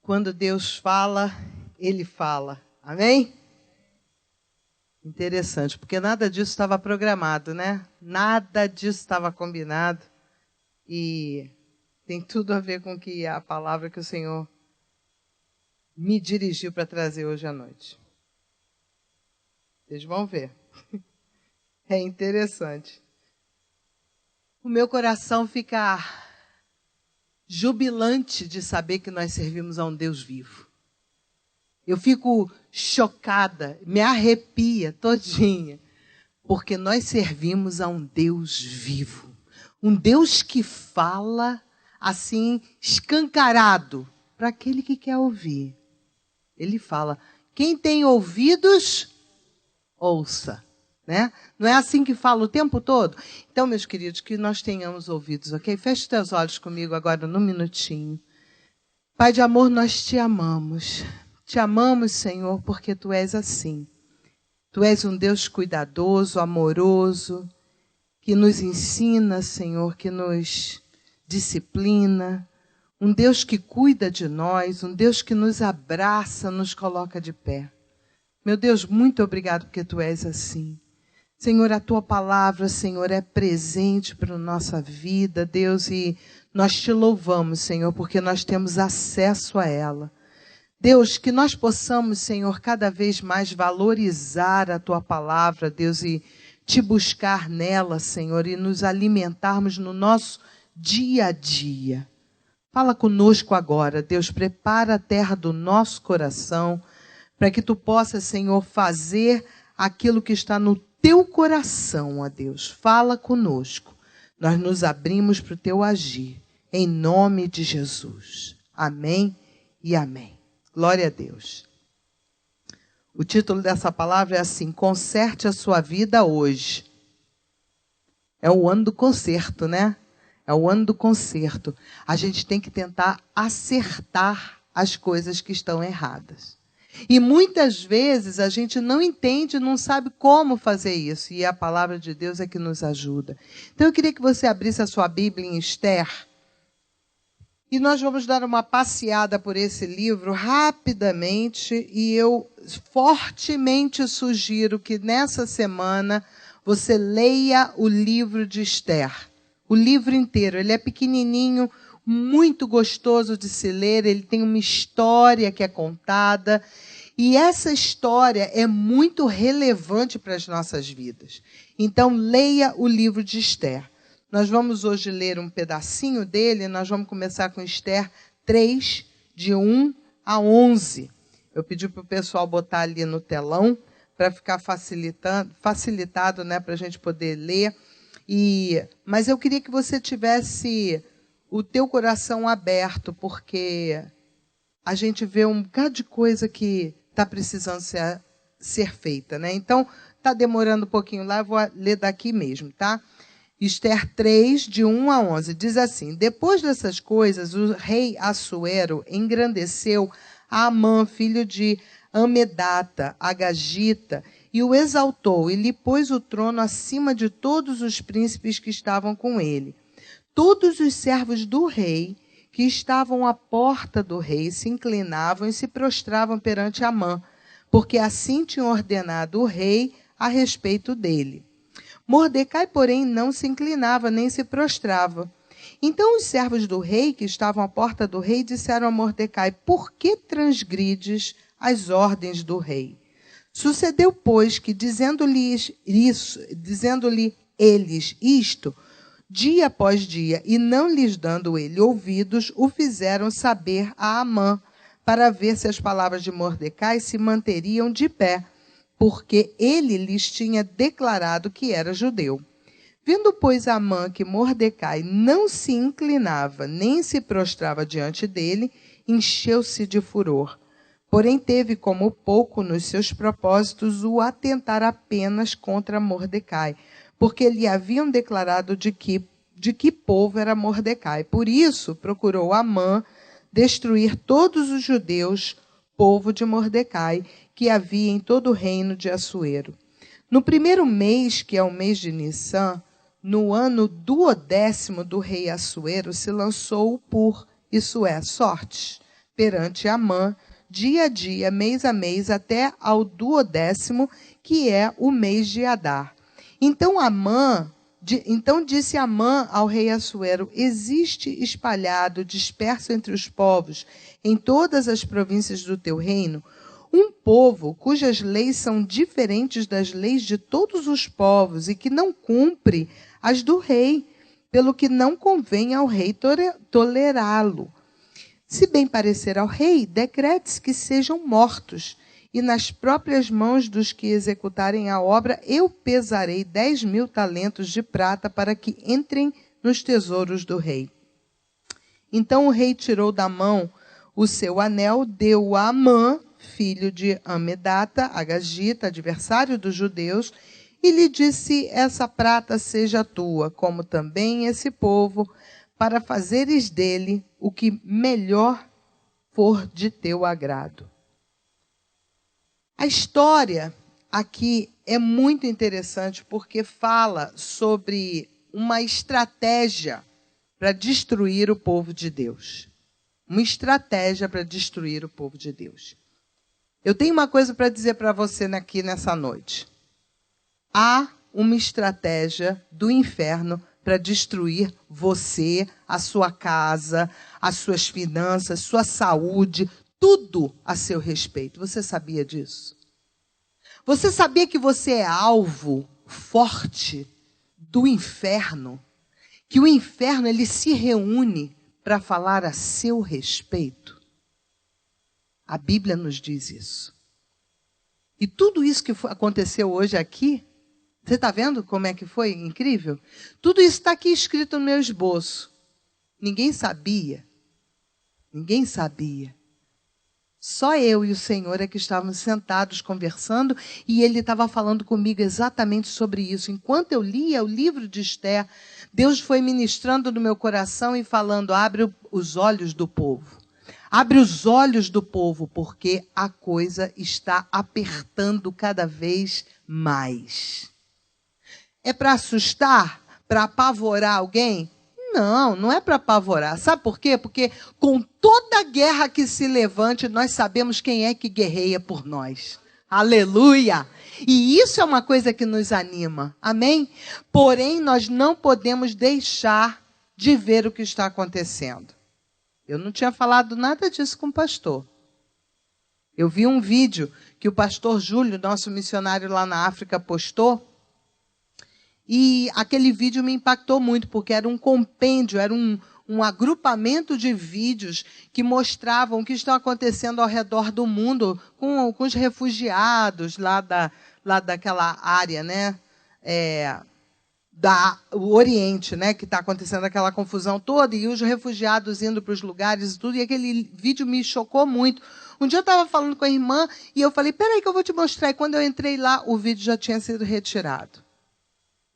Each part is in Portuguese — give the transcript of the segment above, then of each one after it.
Quando Deus fala, Ele fala. Amém? Interessante, porque nada disso estava programado, né? Nada disso estava combinado. E tem tudo a ver com a palavra que o Senhor me dirigiu para trazer hoje à noite. Vocês vão ver. É interessante. O meu coração fica jubilante de saber que nós servimos a um Deus vivo. Eu fico chocada, me arrepia todinha, porque nós servimos a um Deus vivo. Um Deus que fala assim, escancarado, para aquele que quer ouvir. Ele fala, quem tem ouvidos, ouça. Né? Não é assim que fala o tempo todo? Então, meus queridos, que nós tenhamos ouvidos, ok? Feche teus olhos comigo agora num minutinho. Pai de amor, nós te amamos. Te amamos, Senhor, porque Tu és assim. Tu és um Deus cuidadoso, amoroso, que nos ensina, Senhor, que nos disciplina. Um Deus que cuida de nós, um Deus que nos abraça, nos coloca de pé. Meu Deus, muito obrigado porque Tu és assim. Senhor, a Tua palavra, Senhor, é presente para a nossa vida, Deus, e nós Te louvamos, Senhor, porque nós temos acesso a ela. Deus, que nós possamos, Senhor, cada vez mais valorizar a Tua palavra, Deus, e Te buscar nela, Senhor, e nos alimentarmos no nosso dia a dia. Fala conosco agora, Deus, prepara a terra do nosso coração, para que Tu possas, Senhor, fazer aquilo que está no Teu coração, ó Deus. Fala conosco. Nós nos abrimos para o Teu agir, em nome de Jesus. Amém e amém. Glória a Deus. O título dessa palavra é assim, conserte a sua vida hoje. É o ano do conserto, né? É o ano do conserto. A gente tem que tentar acertar as coisas que estão erradas. E muitas vezes a gente não entende, não sabe como fazer isso. E a palavra de Deus é que nos ajuda. Então eu queria que você abrisse a sua Bíblia em Esther. E nós vamos dar uma passeada por esse livro rapidamente. E eu fortemente sugiro que nessa semana você leia o livro de Esther. O livro inteiro. Ele é pequenininho, muito gostoso de se ler. Ele tem uma história que é contada. E essa história é muito relevante para as nossas vidas. Então, leia o livro de Esther. Nós vamos hoje ler um pedacinho dele. Nós vamos começar com Esther 3, de 1 a 11. Eu pedi para o pessoal botar ali no telão, para ficar facilitado, né, para a gente poder ler. Mas eu queria que você tivesse o teu coração aberto, porque a gente vê um bocado de coisa que está precisando ser feita, né? Então, está demorando um pouquinho lá, eu vou ler daqui mesmo, tá? Esther 3, de 1 a 11, diz assim, depois dessas coisas, o rei Assuero engrandeceu a Amã, filho de Amedata, Agagita, e o exaltou, e lhe pôs o trono acima de todos os príncipes que estavam com ele. Todos os servos do rei que estavam à porta do rei se inclinavam e se prostravam perante Amã, porque assim tinha ordenado o rei a respeito dele. Mordecai, porém, não se inclinava nem se prostrava. Então os servos do rei que estavam à porta do rei disseram a Mordecai, por que transgrides as ordens do rei? Sucedeu, pois, que dizendo-lhe eles isto, dia após dia, e não lhes dando ele ouvidos, o fizeram saber a Amã, para ver se as palavras de Mordecai se manteriam de pé, porque ele lhes tinha declarado que era judeu. Vendo, pois, Amã que Mordecai não se inclinava, nem se prostrava diante dele, encheu-se de furor. Porém, teve como pouco nos seus propósitos o atentar apenas contra Mordecai, porque lhe haviam declarado de que povo era Mordecai. Por isso, procurou Amã destruir todos os judeus, povo de Mordecai, que havia em todo o reino de Assuero. No primeiro mês, que é o mês de Nisan, no ano 12º do rei Assuero, se lançou o Pur, isso é, sortes. perante Amã, dia a dia, mês a mês, até ao 12º, que é o mês de Adar. Então disse Amã ao rei Assuero: existe espalhado, disperso entre os povos, em todas as províncias do teu reino, um povo cujas leis são diferentes das leis de todos os povos e que não cumpre as do rei, pelo que não convém ao rei tolerá-lo. Se bem parecer ao rei, decrete-se que sejam mortos, e nas próprias mãos dos que executarem a obra, eu pesarei 10.000 talentos de prata para que entrem nos tesouros do rei. Então o rei tirou da mão o seu anel, deu-o a Amã, filho de Amedata, agagita, adversário dos judeus, e lhe disse: essa prata seja tua, como também esse povo, para fazeres dele o que melhor for de teu agrado. A história aqui é muito interessante porque fala sobre uma estratégia para destruir o povo de Deus. Uma estratégia para destruir o povo de Deus. Eu tenho uma coisa para dizer para você aqui nessa noite. Há uma estratégia do inferno para destruir você, a sua casa, as suas finanças, sua saúde, tudo a seu respeito. Você sabia disso? Você sabia que você é alvo forte do inferno? Que o inferno ele se reúne para falar a seu respeito? A Bíblia nos diz isso. E tudo isso que aconteceu hoje aqui, você está vendo como é que foi incrível? Tudo isso está aqui escrito no meu esboço. Ninguém sabia. Ninguém sabia. Só eu e o Senhor é que estávamos sentados conversando e Ele estava falando comigo exatamente sobre isso. Enquanto eu lia o livro de Esther, Deus foi ministrando no meu coração e falando: abre os olhos do povo. Abre os olhos do povo, porque a coisa está apertando cada vez mais. É para assustar? Para apavorar alguém? Não, não é para apavorar. Sabe por quê? Porque com toda guerra que se levante, nós sabemos quem é que guerreia por nós. Aleluia! E isso é uma coisa que nos anima. Amém? Porém, nós não podemos deixar de ver o que está acontecendo. Eu não tinha falado nada disso com o pastor. Eu vi um vídeo que o pastor Júlio, nosso missionário lá na África, postou. E aquele vídeo me impactou muito, porque era um compêndio, era um agrupamento de vídeos que mostravam o que está acontecendo ao redor do mundo com os refugiados lá daquela área, né? O Oriente, né? Que está acontecendo aquela confusão toda, e os refugiados indo para os lugares e tudo, e aquele vídeo me chocou muito. Um dia eu estava falando com a irmã, e eu falei: peraí que eu vou te mostrar. E quando eu entrei lá, o vídeo já tinha sido retirado.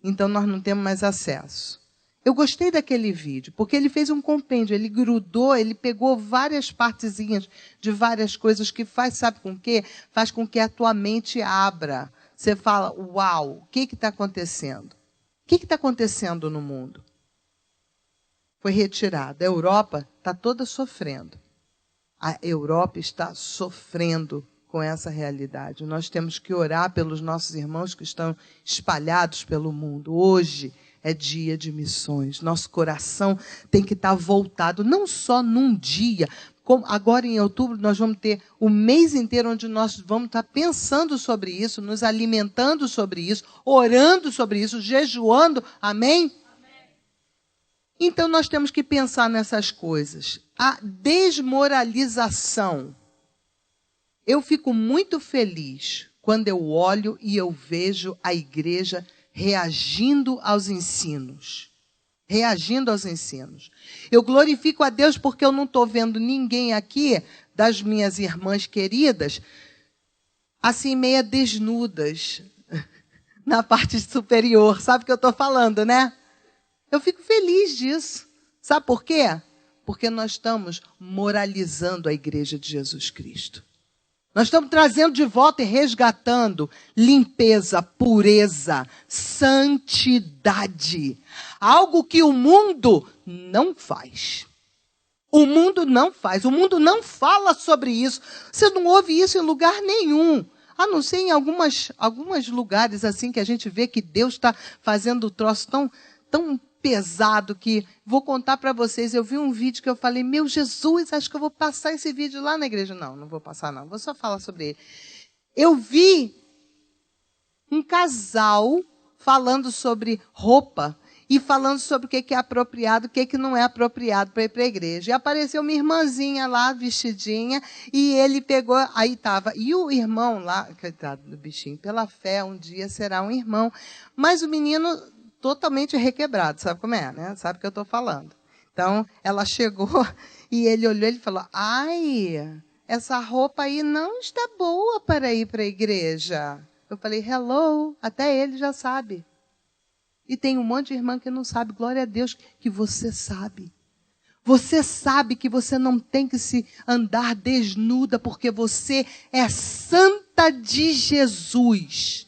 Então, nós não temos mais acesso. Eu gostei daquele vídeo, porque ele fez um compêndio, ele grudou, ele pegou várias partezinhas de várias coisas que sabe com o quê? Faz com que a tua mente abra. Você fala: uau, o que está acontecendo? O que está acontecendo no mundo? Foi retirado. A Europa está toda sofrendo. A Europa está sofrendo com essa realidade. Nós temos que orar pelos nossos irmãos que estão espalhados pelo mundo. Hoje é dia de missões. Nosso coração tem que estar voltado, não só num dia. Como agora em outubro nós vamos ter o mês inteiro onde nós vamos estar pensando sobre isso, nos alimentando sobre isso, orando sobre isso, jejuando. Amém? Então nós temos que pensar nessas coisas. A desmoralização. Eu fico muito feliz quando eu olho e eu vejo a igreja reagindo aos ensinos. Reagindo aos ensinos. Eu glorifico a Deus porque eu não estou vendo ninguém aqui, das minhas irmãs queridas, assim meia desnudas, na parte superior. Sabe o que eu estou falando, né? Eu fico feliz disso. Sabe por quê? Porque nós estamos moralizando a igreja de Jesus Cristo. Nós estamos trazendo de volta e resgatando limpeza, pureza, santidade. Algo que o mundo não faz. O mundo não faz, o mundo não fala sobre isso. Você não ouve isso em lugar nenhum. A não ser em alguns lugares assim que a gente vê que Deus está fazendo o troço tão pesado que... Vou contar para vocês, eu vi um vídeo que eu falei, meu Jesus, acho que eu vou passar esse vídeo lá na igreja. Não vou passar não, vou só falar sobre ele. Eu vi um casal falando sobre roupa e falando sobre o que é apropriado, o que não é apropriado para ir para a igreja. E apareceu uma irmãzinha lá, vestidinha, e ele pegou, aí estava, e o irmão lá, coitado do bichinho, pela fé, um dia será um irmão, mas o menino totalmente requebrado, sabe como é, né? Sabe o que eu estou falando. Então, ela chegou e ele olhou e falou, ai, essa roupa aí não está boa para ir para a igreja. Eu falei, hello, até ele já sabe. E tem um monte de irmã que não sabe. Glória a Deus que você sabe. Você sabe que você não tem que se andar desnuda, porque você é santa de Jesus.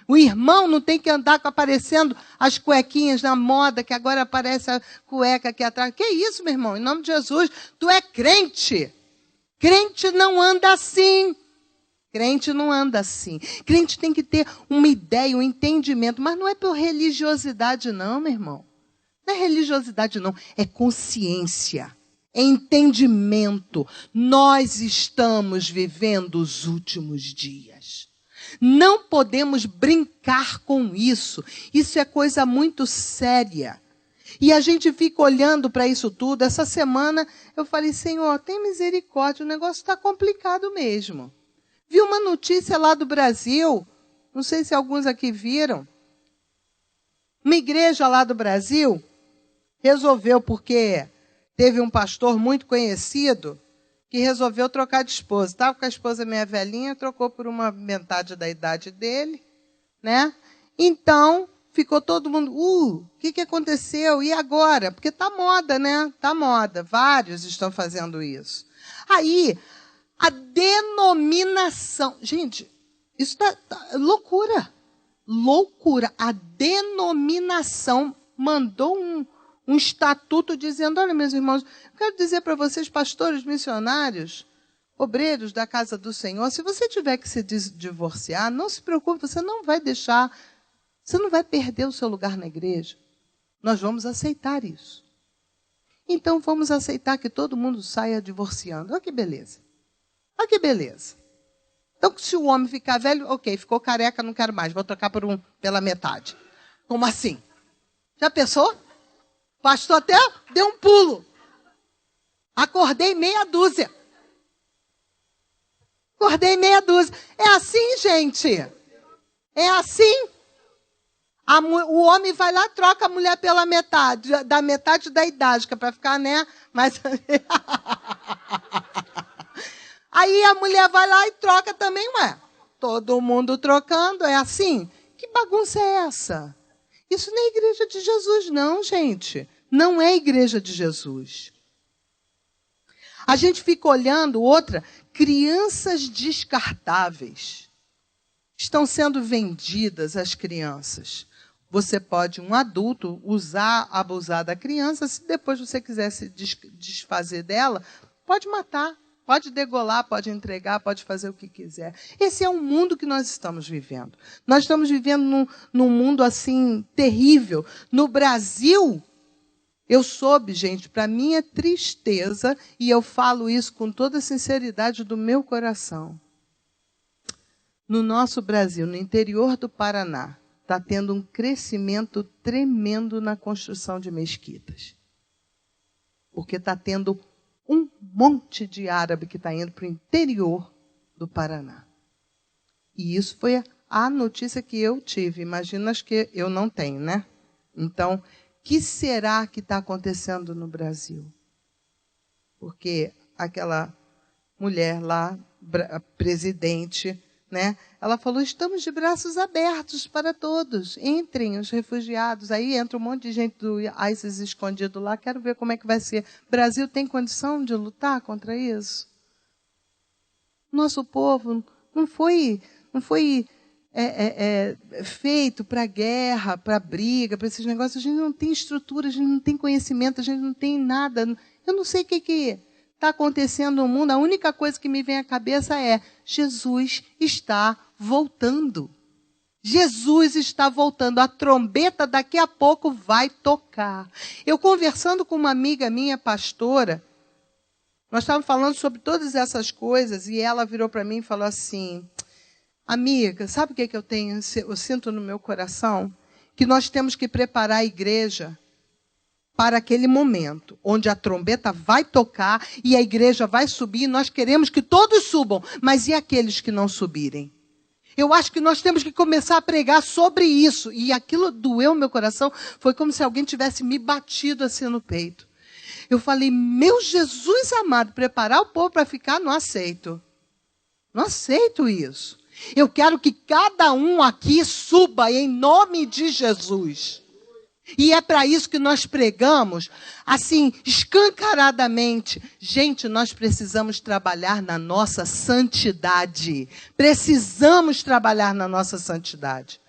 O irmão não tem que andar aparecendo as cuequinhas na moda, que agora aparece a cueca aqui atrás. Que isso, meu irmão? Em nome de Jesus, tu é crente. Crente não anda assim. Crente não anda assim. Crente tem que ter uma ideia, um entendimento. Mas não é por religiosidade não, meu irmão. Não é religiosidade não. É consciência. É entendimento. Nós estamos vivendo os últimos dias. Não podemos brincar com isso. Isso é coisa muito séria. E a gente fica olhando para isso tudo. Essa semana eu falei, Senhor, tem misericórdia. O negócio está complicado mesmo. Vi uma notícia lá do Brasil, não sei se alguns aqui viram, uma igreja lá do Brasil resolveu, porque teve um pastor muito conhecido, que resolveu trocar de esposa. Estava com a esposa meia velhinha, trocou por uma metade da idade dele, né? Então, ficou todo mundo, o que aconteceu? E agora? Porque está moda, né? Está moda, vários estão fazendo isso. Aí... a denominação. Gente, isso tá loucura. Loucura. A denominação mandou um estatuto dizendo, olha, meus irmãos, eu quero dizer para vocês, pastores, missionários, obreiros da casa do Senhor, se você tiver que se divorciar, não se preocupe, você não vai perder o seu lugar na igreja. Nós vamos aceitar isso. Então, vamos aceitar que todo mundo saia divorciando. Olha que beleza. Olha que beleza. Então, se o homem ficar velho, ok, ficou careca, não quero mais, vou trocar pela metade. Como assim? Já pensou? O pastor até deu um pulo. Acordei meia dúzia. É assim, gente. É assim. O homem vai lá, troca a mulher pela metade, da metade da idade, que é para ficar, né? Mas... Aí a mulher vai lá e troca também, ué. Todo mundo trocando, é assim? Que bagunça é essa? Isso não é igreja de Jesus, não, gente. Não é igreja de Jesus. A gente fica olhando outra, crianças descartáveis. Estão sendo vendidas as crianças. Você pode, um adulto, abusar da criança, se depois você quiser se desfazer dela, pode matar. Pode degolar, pode entregar, pode fazer o que quiser. Esse é o mundo que nós estamos vivendo. Nós estamos vivendo num mundo assim terrível. No Brasil, eu soube, gente, para minha tristeza, e eu falo isso com toda a sinceridade do meu coração. No nosso Brasil, no interior do Paraná, está tendo um crescimento tremendo na construção de mesquitas. Porque está tendo um monte de árabe que está indo para o interior do Paraná. E isso foi a notícia que eu tive. Imagina as que eu não tenho, né? Então, o que será que está acontecendo no Brasil? Porque aquela mulher lá, a presidente, né? Ela falou, estamos de braços abertos para todos. Entrem os refugiados. Aí entra um monte de gente do ISIS escondido lá. Quero ver como é que vai ser. O Brasil tem condição de lutar contra isso? Nosso povo não foi feito para guerra, para briga, para esses negócios. A gente não tem estrutura, a gente não tem conhecimento, a gente não tem nada. Eu não sei o que está acontecendo no mundo. A única coisa que me vem à cabeça é: Jesus está voltando. Jesus está voltando. A trombeta daqui a pouco vai tocar. Eu conversando com uma amiga minha, pastora, nós estávamos falando sobre todas essas coisas e ela virou para mim e falou assim: amiga, sabe o que eu sinto no meu coração? Que nós temos que preparar a igreja para aquele momento onde a trombeta vai tocar e a igreja vai subir, e nós queremos que todos subam, mas e aqueles que não subirem? Eu acho que nós temos que começar a pregar sobre isso. E aquilo doeu no meu coração, foi como se alguém tivesse me batido assim no peito. Eu falei: meu Jesus amado, preparar o povo para ficar, não aceito. Não aceito isso. Eu quero que cada um aqui suba em nome de Jesus. E é para isso que nós pregamos, assim, escancaradamente. Gente, nós precisamos trabalhar na nossa santidade. Precisamos trabalhar na nossa santidade.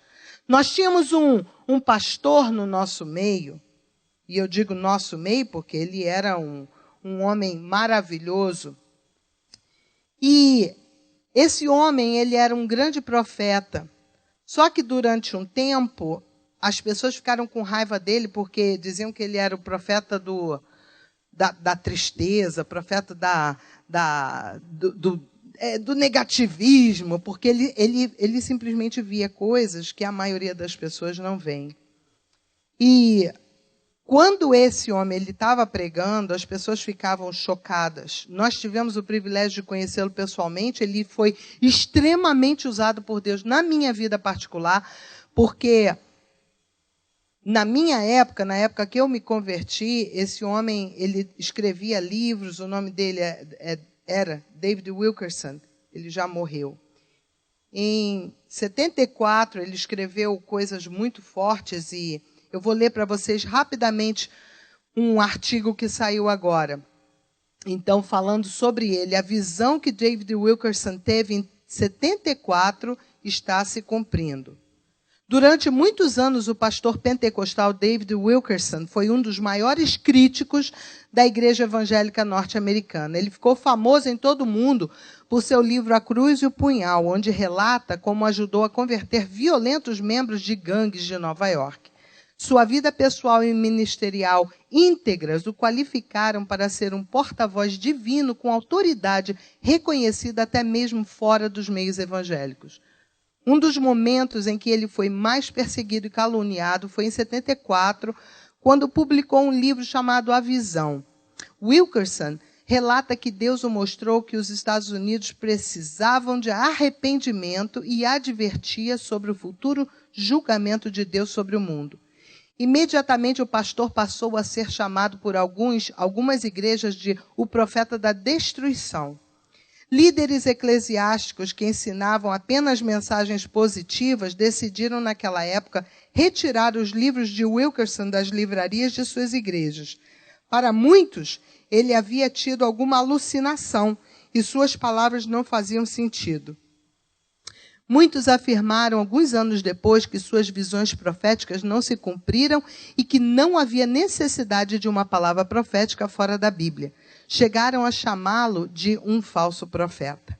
Nós tínhamos um pastor no nosso meio, e eu digo nosso meio porque ele era um homem maravilhoso. E esse homem, ele era um grande profeta. Só que durante um tempo, as pessoas ficaram com raiva dele porque diziam que ele era o profeta da tristeza, profeta do negativismo, porque ele simplesmente via coisas que a maioria das pessoas não veem. E quando esse homem estava pregando, as pessoas ficavam chocadas. Nós tivemos o privilégio de conhecê-lo pessoalmente. Ele foi extremamente usado por Deus na minha vida particular, porque na minha época, na época que eu me converti, esse homem, ele escrevia livros, o nome dele era David Wilkerson, ele já morreu. Em 74, ele escreveu coisas muito fortes e eu vou ler para vocês rapidamente um artigo que saiu agora. Então, falando sobre ele, a visão que David Wilkerson teve em 74 está se cumprindo. Durante muitos anos, o pastor pentecostal David Wilkerson foi um dos maiores críticos da igreja evangélica norte-americana. Ele ficou famoso em todo o mundo por seu livro A Cruz e o Punhal, onde relata como ajudou a converter violentos membros de gangues de Nova York. Sua vida pessoal e ministerial íntegras o qualificaram para ser um porta-voz divino com autoridade reconhecida até mesmo fora dos meios evangélicos. Um dos momentos em que ele foi mais perseguido e caluniado foi em 74, quando publicou um livro chamado A Visão. Wilkerson relata que Deus o mostrou que os Estados Unidos precisavam de arrependimento e advertia sobre o futuro julgamento de Deus sobre o mundo. Imediatamente o pastor passou a ser chamado por algumas igrejas de o profeta da destruição. Líderes eclesiásticos que ensinavam apenas mensagens positivas decidiram naquela época retirar os livros de Wilkerson das livrarias de suas igrejas. Para muitos, ele havia tido alguma alucinação e suas palavras não faziam sentido. Muitos afirmaram, alguns anos depois, que suas visões proféticas não se cumpriram e que não havia necessidade de uma palavra profética fora da Bíblia. Chegaram a chamá-lo de um falso profeta.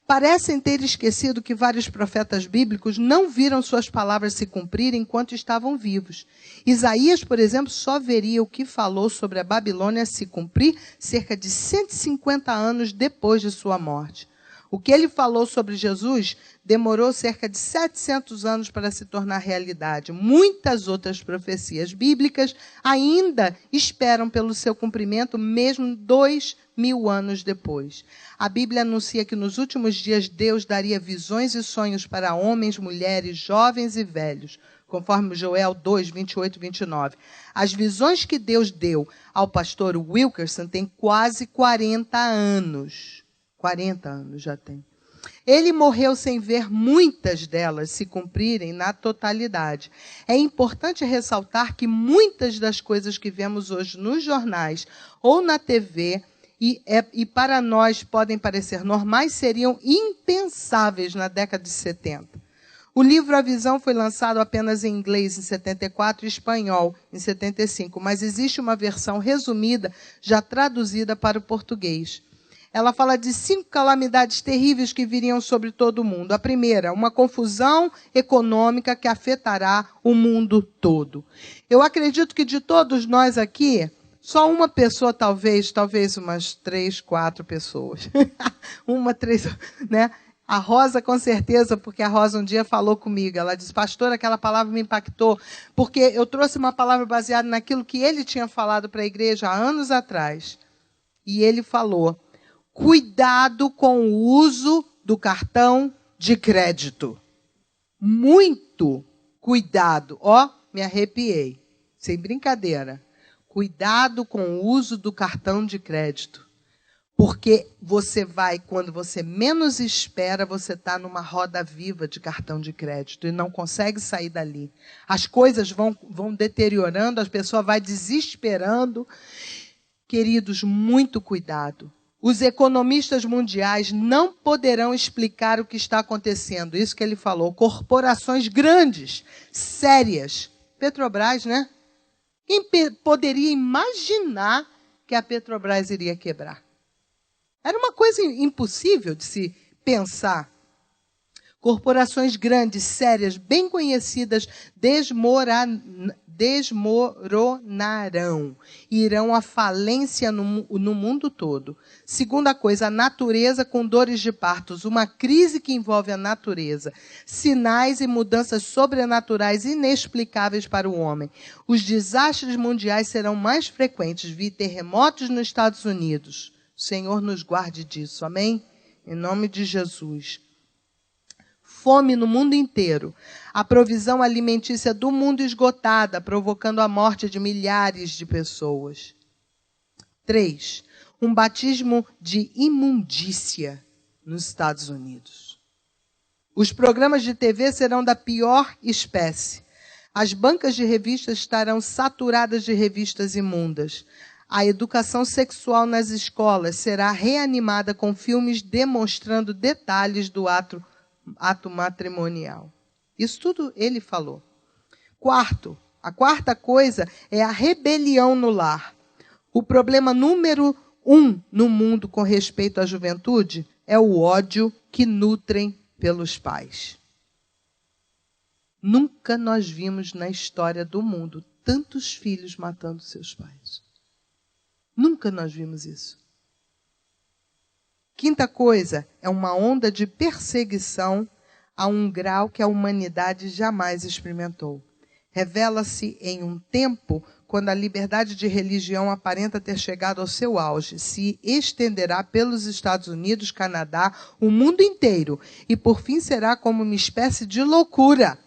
Parecem ter esquecido que vários profetas bíblicos não viram suas palavras se cumprir enquanto estavam vivos. Isaías, por exemplo, só veria o que falou sobre a Babilônia se cumprir cerca de 150 anos depois de sua morte. O que ele falou sobre Jesus demorou cerca de 700 anos para se tornar realidade. Muitas outras profecias bíblicas ainda esperam pelo seu cumprimento, mesmo 2000 anos depois. A Bíblia anuncia que nos últimos dias Deus daria visões e sonhos para homens, mulheres, jovens e velhos, conforme Joel 2, 28 e 29. As visões que Deus deu ao pastor Wilkerson têm quase 40 anos. 40 anos já tem. Ele morreu sem ver muitas delas se cumprirem na totalidade. É importante ressaltar que muitas das coisas que vemos hoje nos jornais ou na TV e para nós podem parecer normais seriam impensáveis na década de 70. O livro A Visão foi lançado apenas em inglês em 74 e espanhol em 75, mas existe uma versão resumida, já traduzida para o português. Ela fala de 5 calamidades terríveis que viriam sobre todo o mundo. A primeira, uma confusão econômica que afetará o mundo todo. Eu acredito que de todos nós aqui, só uma pessoa, talvez umas 3, 4 pessoas. 3, né? A Rosa, com certeza, porque a Rosa um dia falou comigo. Ela disse, pastor, aquela palavra me impactou, porque eu trouxe uma palavra baseada naquilo que ele tinha falado para a igreja há anos atrás. E ele falou, cuidado com o uso do cartão de crédito. Muito cuidado. Ó, me arrepiei. Sem brincadeira. Cuidado com o uso do cartão de crédito. Porque você vai, quando você menos espera, você está numa roda viva de cartão de crédito e não consegue sair dali. As coisas vão deteriorando, as pessoas vão desesperando. Queridos, muito cuidado. Os economistas mundiais não poderão explicar o que está acontecendo. Isso que ele falou. Corporações grandes, sérias. Petrobras, né? Quem poderia imaginar que a Petrobras iria quebrar? Era uma coisa impossível de se pensar. Corporações grandes, sérias, bem conhecidas, desmoronarão. Irão à falência no mundo todo. Segunda coisa, a natureza com dores de partos. Uma crise que envolve a natureza. Sinais e mudanças sobrenaturais inexplicáveis para o homem. Os desastres mundiais serão mais frequentes. Vi terremotos nos Estados Unidos. O Senhor nos guarde disso, amém? Em nome de Jesus. Fome no mundo inteiro. A provisão alimentícia do mundo esgotada, provocando a morte de milhares de pessoas. 3. Um batismo de imundícia nos Estados Unidos. Os programas de TV serão da pior espécie. As bancas de revistas estarão saturadas de revistas imundas. A educação sexual nas escolas será reanimada com filmes demonstrando detalhes do ato matrimonial. Isso tudo ele falou. A quarta coisa é a rebelião no lar. O problema número 1 no mundo com respeito à juventude é o ódio que nutrem pelos pais. Nunca nós vimos na história do mundo tantos filhos matando seus pais. Nunca nós vimos isso. Quinta coisa, é uma onda de perseguição a um grau que a humanidade jamais experimentou. Revela-se em um tempo quando a liberdade de religião aparenta ter chegado ao seu auge. Se estenderá pelos Estados Unidos, Canadá, o mundo inteiro. E por fim será como uma espécie de loucura.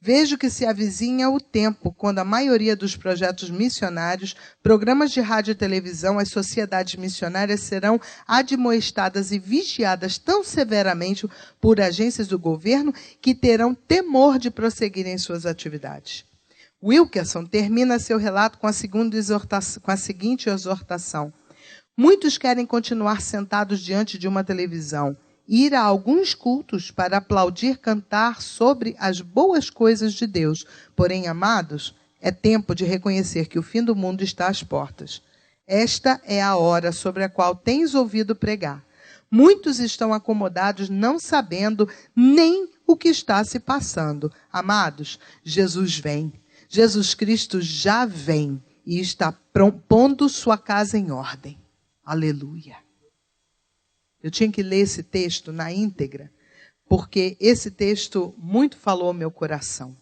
Vejo que se avizinha o tempo quando a maioria dos projetos missionários, programas de rádio e televisão, as sociedades missionárias serão admoestadas e vigiadas tão severamente por agências do governo que terão temor de prosseguir em suas atividades. Wilkerson termina seu relato com a seguinte exortação. Muitos querem continuar sentados diante de uma televisão, ir a alguns cultos para aplaudir, cantar sobre as boas coisas de Deus. Porém, amados, é tempo de reconhecer que o fim do mundo está às portas. Esta é a hora sobre a qual tens ouvido pregar. Muitos estão acomodados, não sabendo nem o que está se passando. Amados, Jesus vem. Jesus Cristo já vem e está pondo sua casa em ordem. Aleluia. Eu tinha que ler esse texto na íntegra, porque esse texto muito falou ao meu coração.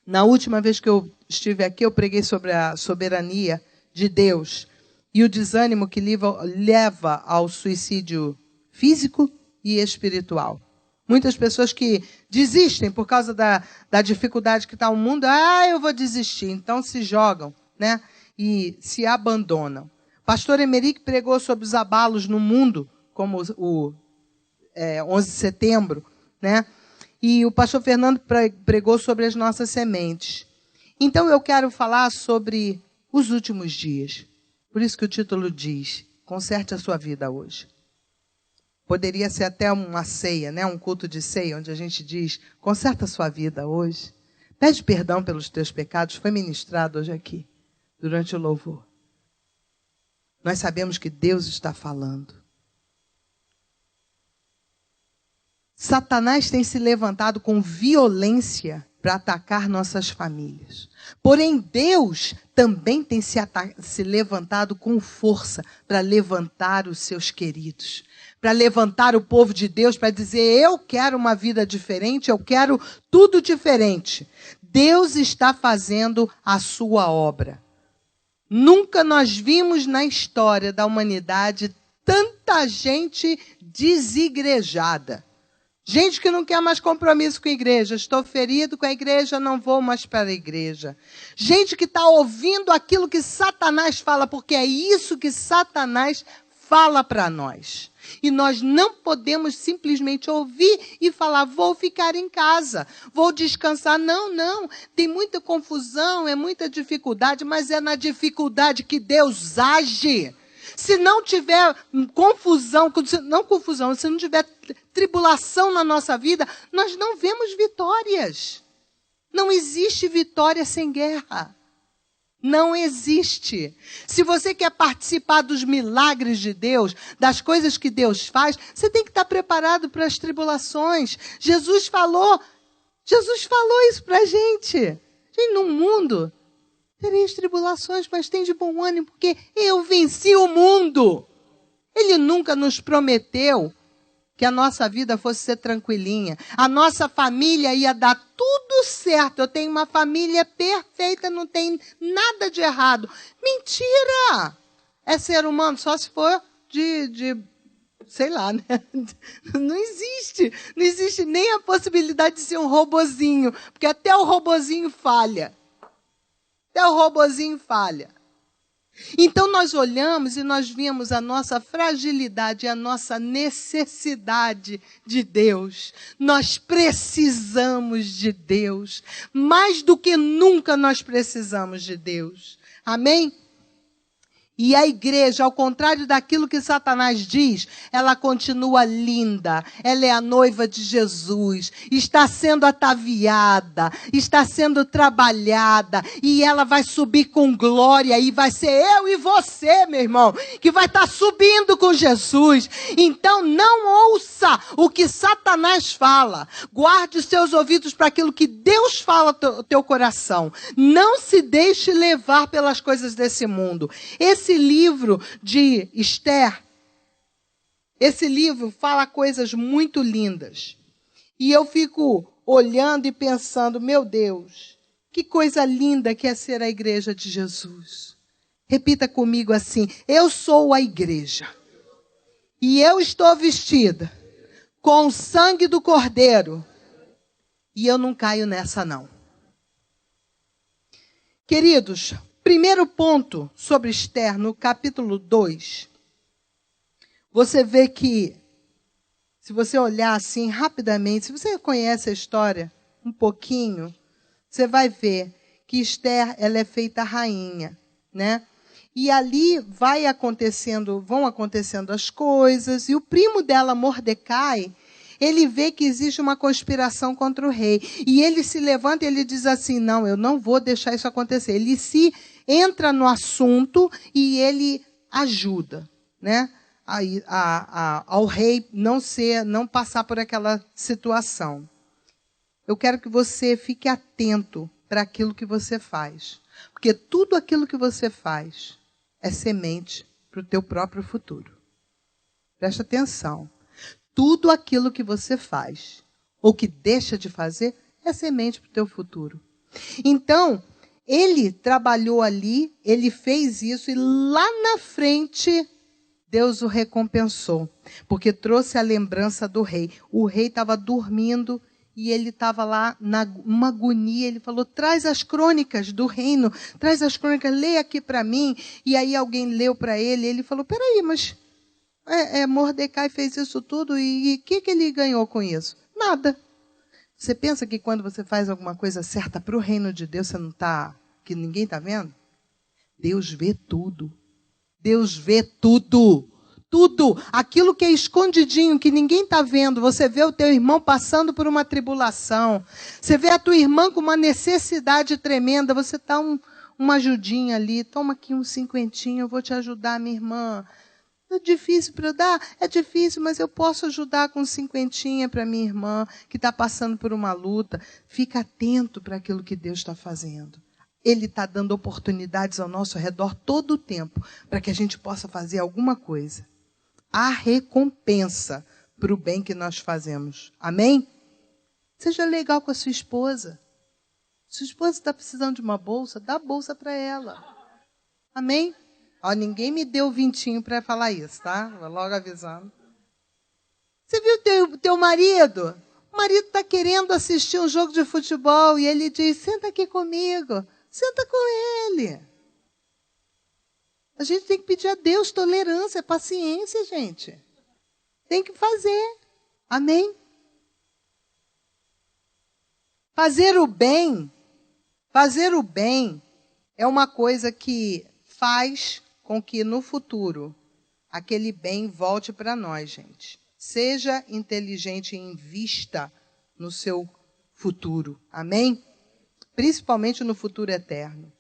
Na última vez que eu estive aqui, eu preguei sobre a soberania de Deus e o desânimo que leva ao suicídio físico e espiritual. Muitas pessoas que desistem por causa da dificuldade que está o mundo. Eu vou desistir. Então se jogam, né? E se abandonam. Pastor Emerick pregou sobre os abalos no mundo, como o 11 de setembro, né? E o pastor Fernando pregou sobre as nossas sementes. Então eu quero falar sobre os últimos dias. Por isso que o título diz, conserte a sua vida hoje. Poderia ser até uma ceia, né? Um culto de ceia, onde a gente diz, conserta a sua vida hoje. Pede perdão pelos teus pecados. Foi ministrado hoje aqui, durante o louvor. Nós sabemos que Deus está falando. Satanás tem se levantado com violência para atacar nossas famílias. Porém, Deus também tem se levantado com força para levantar os seus queridos. Para levantar o povo de Deus, para dizer, eu quero uma vida diferente, eu quero tudo diferente. Deus está fazendo a sua obra. Nunca nós vimos na história da humanidade tanta gente desigrejada. Gente que não quer mais compromisso com a igreja. Estou ferido com a igreja, não vou mais para a igreja. Gente que está ouvindo aquilo que Satanás fala, porque é isso que Satanás fala para nós. E nós não podemos simplesmente ouvir e falar, vou ficar em casa, vou descansar. Não, não. Tem muita confusão, é muita dificuldade, mas é na dificuldade que Deus age. Se não tiver se não tiver tribulação na nossa vida, nós não vemos vitórias. Não existe vitória sem guerra. Não existe. Se você quer participar dos milagres de Deus, das coisas que Deus faz, você tem que estar preparado para as tribulações. Jesus falou isso para a gente. Gente, no mundo tereis tribulações, mas tem de bom ânimo, porque eu venci o mundo. Ele nunca nos prometeu que a nossa vida fosse ser tranquilinha. A nossa família ia dar tudo certo. Eu tenho uma família perfeita, não tem nada de errado. Mentira! É ser humano, só se for sei lá, né? Não existe. Não existe nem a possibilidade de ser um robozinho, porque até o robozinho falha. Até o robozinho falha. Então nós olhamos e nós vemos a nossa fragilidade, a nossa necessidade de Deus. Nós precisamos de Deus. Mais do que nunca nós precisamos de Deus. Amém? E a igreja, ao contrário daquilo que Satanás diz, ela continua linda. Ela é a noiva de Jesus. Está sendo ataviada. Está sendo trabalhada. E ela vai subir com glória. E vai ser eu e você, meu irmão, que vai estar subindo com Jesus. Então não ouça o que Satanás fala. Guarde os seus ouvidos para aquilo que Deus fala no teu coração. Não se deixe levar pelas coisas desse mundo. Esse livro de Esther, esse livro fala coisas muito lindas. E eu fico olhando e pensando, meu Deus, que coisa linda que é ser a igreja de Jesus. Repita comigo assim, eu sou a igreja. E eu estou vestida com o sangue do Cordeiro. E eu não caio nessa não. Queridos, primeiro ponto sobre Esther, no capítulo 2, você vê que, se você olhar assim rapidamente, se você conhece a história um pouquinho, você vai ver que Esther, ela é feita rainha, né? E ali vão acontecendo as coisas, e o primo dela, Mordecai, ele vê que existe uma conspiração contra o rei. E ele se levanta e ele diz assim, não, eu não vou deixar isso acontecer. Ele entra no assunto e ele ajuda, né? Ao rei não passar por aquela situação. Eu quero que você fique atento para aquilo que você faz. Porque tudo aquilo que você faz é semente para o teu próprio futuro. Presta atenção. Tudo aquilo que você faz, ou que deixa de fazer, é semente para o teu futuro. Então, ele trabalhou ali, ele fez isso, e lá na frente, Deus o recompensou. Porque trouxe a lembrança do rei. O rei estava dormindo, e ele estava lá numa agonia. Ele falou, traz as crônicas do reino, traz as crônicas, lê aqui para mim. E aí alguém leu para ele, ele falou, peraí, mas... Mordecai fez isso tudo e o que ele ganhou com isso? Nada. Você pensa que quando você faz alguma coisa certa para o reino de Deus, você não está, que ninguém está vendo? Deus vê tudo. Deus vê tudo. Tudo, aquilo que é escondidinho, que ninguém está vendo. Você vê o teu irmão passando por uma tribulação. Você vê a tua irmã com uma necessidade tremenda. Você dá uma ajudinha ali. Toma aqui uns 50, eu vou te ajudar, minha irmã. É difícil para eu dar? É difícil, mas eu posso ajudar com 50 para minha irmã que está passando por uma luta. Fica atento para aquilo que Deus está fazendo. Ele está dando oportunidades ao nosso redor todo o tempo para que a gente possa fazer alguma coisa. Há recompensa para o bem que nós fazemos. Amém? Seja legal com a sua esposa. Sua esposa está precisando de uma bolsa, dá a bolsa para ela. Amém? Ó, ninguém me deu 20 para falar isso, tá? Vou logo avisando. Você viu teu marido? O marido está querendo assistir um jogo de futebol e ele diz, senta aqui comigo. Senta com ele. A gente tem que pedir a Deus tolerância, paciência, gente. Tem que fazer. Amém? Fazer o bem é uma coisa que faz com que no futuro aquele bem volte para nós, gente. Seja inteligente e invista no seu futuro. Amém? Principalmente no futuro eterno.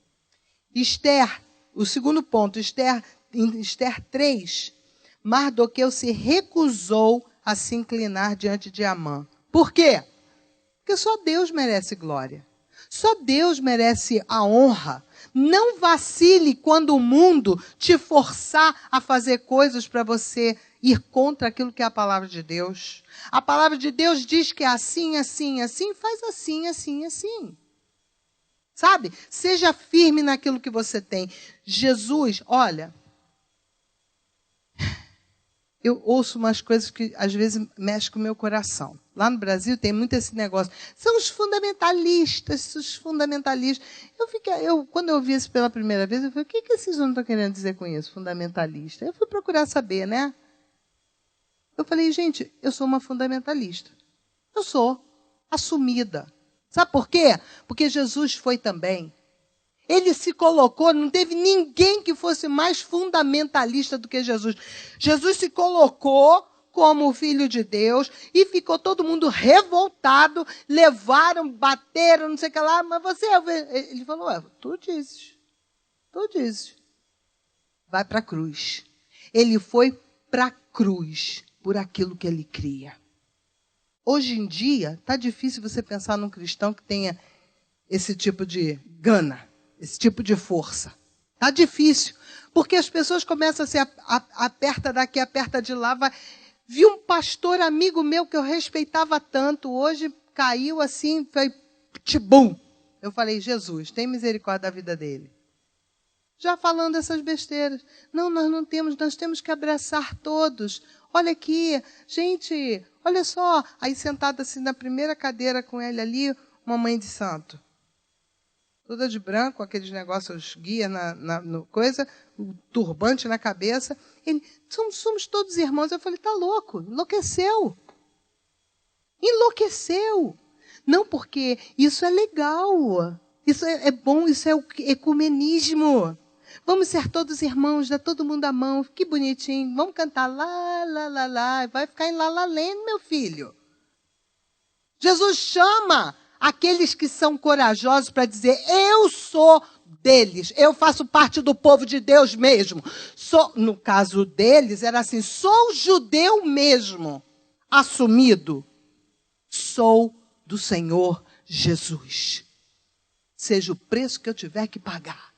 Esther, o segundo ponto, em Esther 3, Mardoqueu se recusou a se inclinar diante de Amã. Por quê? Porque só Deus merece glória. Só Deus merece a honra. Não vacile quando o mundo te forçar a fazer coisas para você ir contra aquilo que é a palavra de Deus. A palavra de Deus diz que é assim, assim, assim, faz assim, assim, assim. Sabe? Seja firme naquilo que você tem. Jesus, olha, eu ouço umas coisas que às vezes mexem com o meu coração. Lá no Brasil tem muito esse negócio. São os fundamentalistas, os fundamentalistas. Quando eu ouvi isso pela primeira vez, eu falei, o que esses homens estão querendo dizer com isso, fundamentalista? Eu fui procurar saber, né? Eu falei, gente, eu sou uma fundamentalista. Eu sou assumida. Sabe por quê? Porque Jesus foi também. Ele se colocou, não teve ninguém que fosse mais fundamentalista do que Jesus. Jesus se colocou como o Filho de Deus e ficou todo mundo revoltado, levaram, bateram, não sei o que lá, mas você... Ele falou, tu dizes, vai para a cruz. Ele foi para a cruz por aquilo que ele cria. Hoje em dia, está difícil você pensar num cristão que tenha esse tipo de gana, esse tipo de força. Está difícil, porque as pessoas começam a se aperta daqui, aperta de lá. Vi um pastor amigo meu que eu respeitava tanto, hoje caiu assim, foi tibum. Eu falei, Jesus, tem misericórdia da vida dele. Já falando essas besteiras. Não, nós temos que abraçar todos. Olha aqui, gente, olha só. Aí sentada assim na primeira cadeira com ele ali, uma mãe de santo. Toda de branco, aqueles negócios guia no coisa, o turbante na cabeça. Ele, somos todos irmãos. Eu falei, tá louco, enlouqueceu. Enlouqueceu. Não, porque isso é legal. Isso é bom, isso é o ecumenismo. Vamos ser todos irmãos, dá todo mundo a mão, que bonitinho. Vamos cantar lá, lá, lá, lá. Vai ficar em lá, lá, lendo, meu filho. Jesus chama aqueles que são corajosos para dizer, eu sou deles, eu faço parte do povo de Deus mesmo. No caso deles, era assim, sou judeu mesmo, assumido. Sou do Senhor Jesus. Seja o preço que eu tiver que pagar.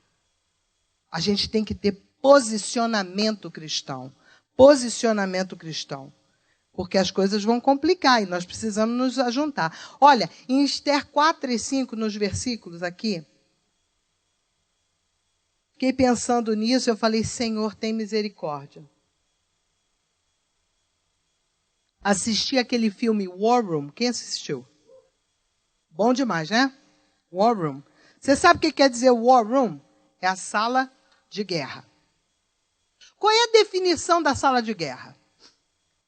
A gente tem que ter posicionamento cristão. Posicionamento cristão. Porque as coisas vão complicar e nós precisamos nos ajuntar. Olha, em Esther 4 e 5, nos versículos aqui, fiquei pensando nisso, eu falei, Senhor, tem misericórdia. Assisti aquele filme War Room. Quem assistiu? Bom demais, né? War Room. Você sabe o que quer dizer War Room? É a sala de guerra. Qual é a definição da sala de guerra?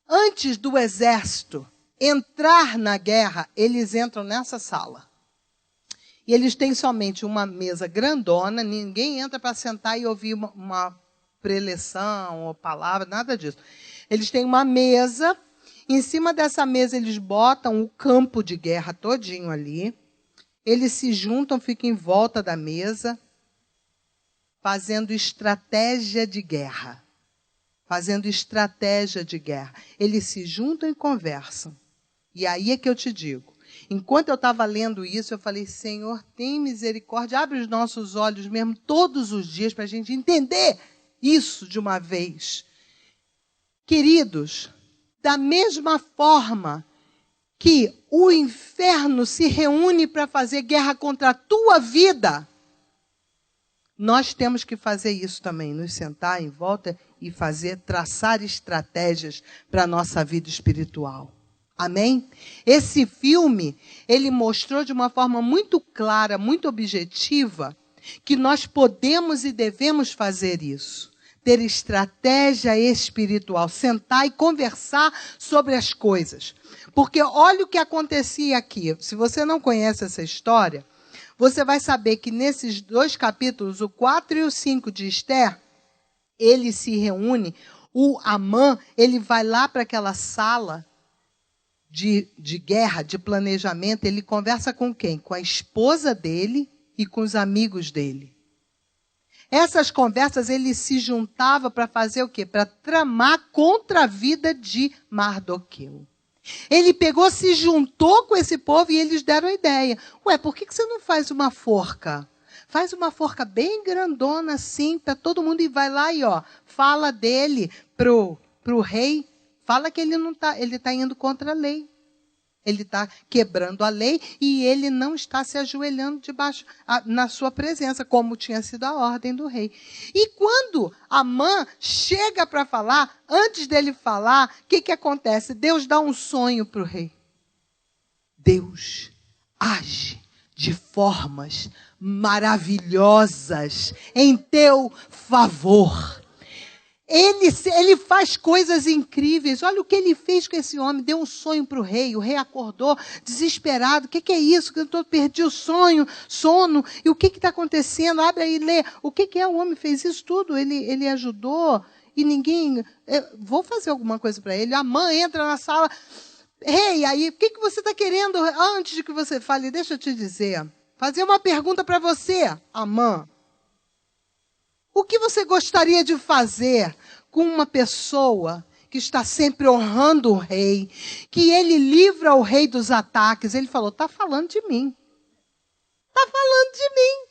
Antes do exército entrar na guerra, eles entram nessa sala. E eles têm somente uma mesa grandona, ninguém entra para sentar e ouvir uma preleção ou palavra, nada disso. Eles têm uma mesa, em cima dessa mesa eles botam o campo de guerra todinho ali, eles se juntam, ficam em volta da mesa, fazendo estratégia de guerra. Fazendo estratégia de guerra. Eles se juntam e conversam. E aí é que eu te digo, enquanto eu estava lendo isso, eu falei, Senhor, tem misericórdia, abre os nossos olhos mesmo todos os dias para a gente entender isso de uma vez. Queridos, da mesma forma que o inferno se reúne para fazer guerra contra a tua vida, nós temos que fazer isso também, nos sentar em volta e traçar estratégias para a nossa vida espiritual. Amém? Esse filme, ele mostrou de uma forma muito clara, muito objetiva, que nós podemos e devemos fazer isso. Ter estratégia espiritual, sentar e conversar sobre as coisas. Porque olha o que acontecia aqui. Se você não conhece essa história, você vai saber que nesses 2 capítulos, o 4 e o 5 de Esther, ele se reúne, o Amã, ele vai lá para aquela sala de guerra, de planejamento, ele conversa com quem? Com a esposa dele e com os amigos dele. Essas conversas ele se juntava para fazer o quê? Para tramar contra a vida de Mardoqueu. Ele pegou, se juntou com esse povo e eles deram a ideia. Ué, por que você não faz uma forca? Faz uma forca bem grandona assim, para todo mundo, e vai lá e fala dele pro rei. Fala que ele está indo contra a lei. Ele está quebrando a lei e ele não está se ajoelhando na sua presença, como tinha sido a ordem do rei. E quando Amã chega para falar, antes dele falar, o que acontece? Deus dá um sonho para o rei. Deus age de formas maravilhosas em teu favor. Ele faz coisas incríveis. Olha o que ele fez com esse homem. Deu um sonho para o rei. O rei acordou desesperado. O que é isso? Que eu perdi o sono. E o que está acontecendo? Abre aí e lê. O que é? O homem fez isso tudo. Ele ajudou. E ninguém... vou fazer alguma coisa para ele. A mãe entra na sala. Rei, aí, o que você está querendo? Antes de que você fale, deixa eu te dizer. Fazer uma pergunta para você, Amã. O que você gostaria de fazer com uma pessoa que está sempre honrando o rei, que ele livra o rei dos ataques? Ele falou, está falando de mim. Está falando de mim.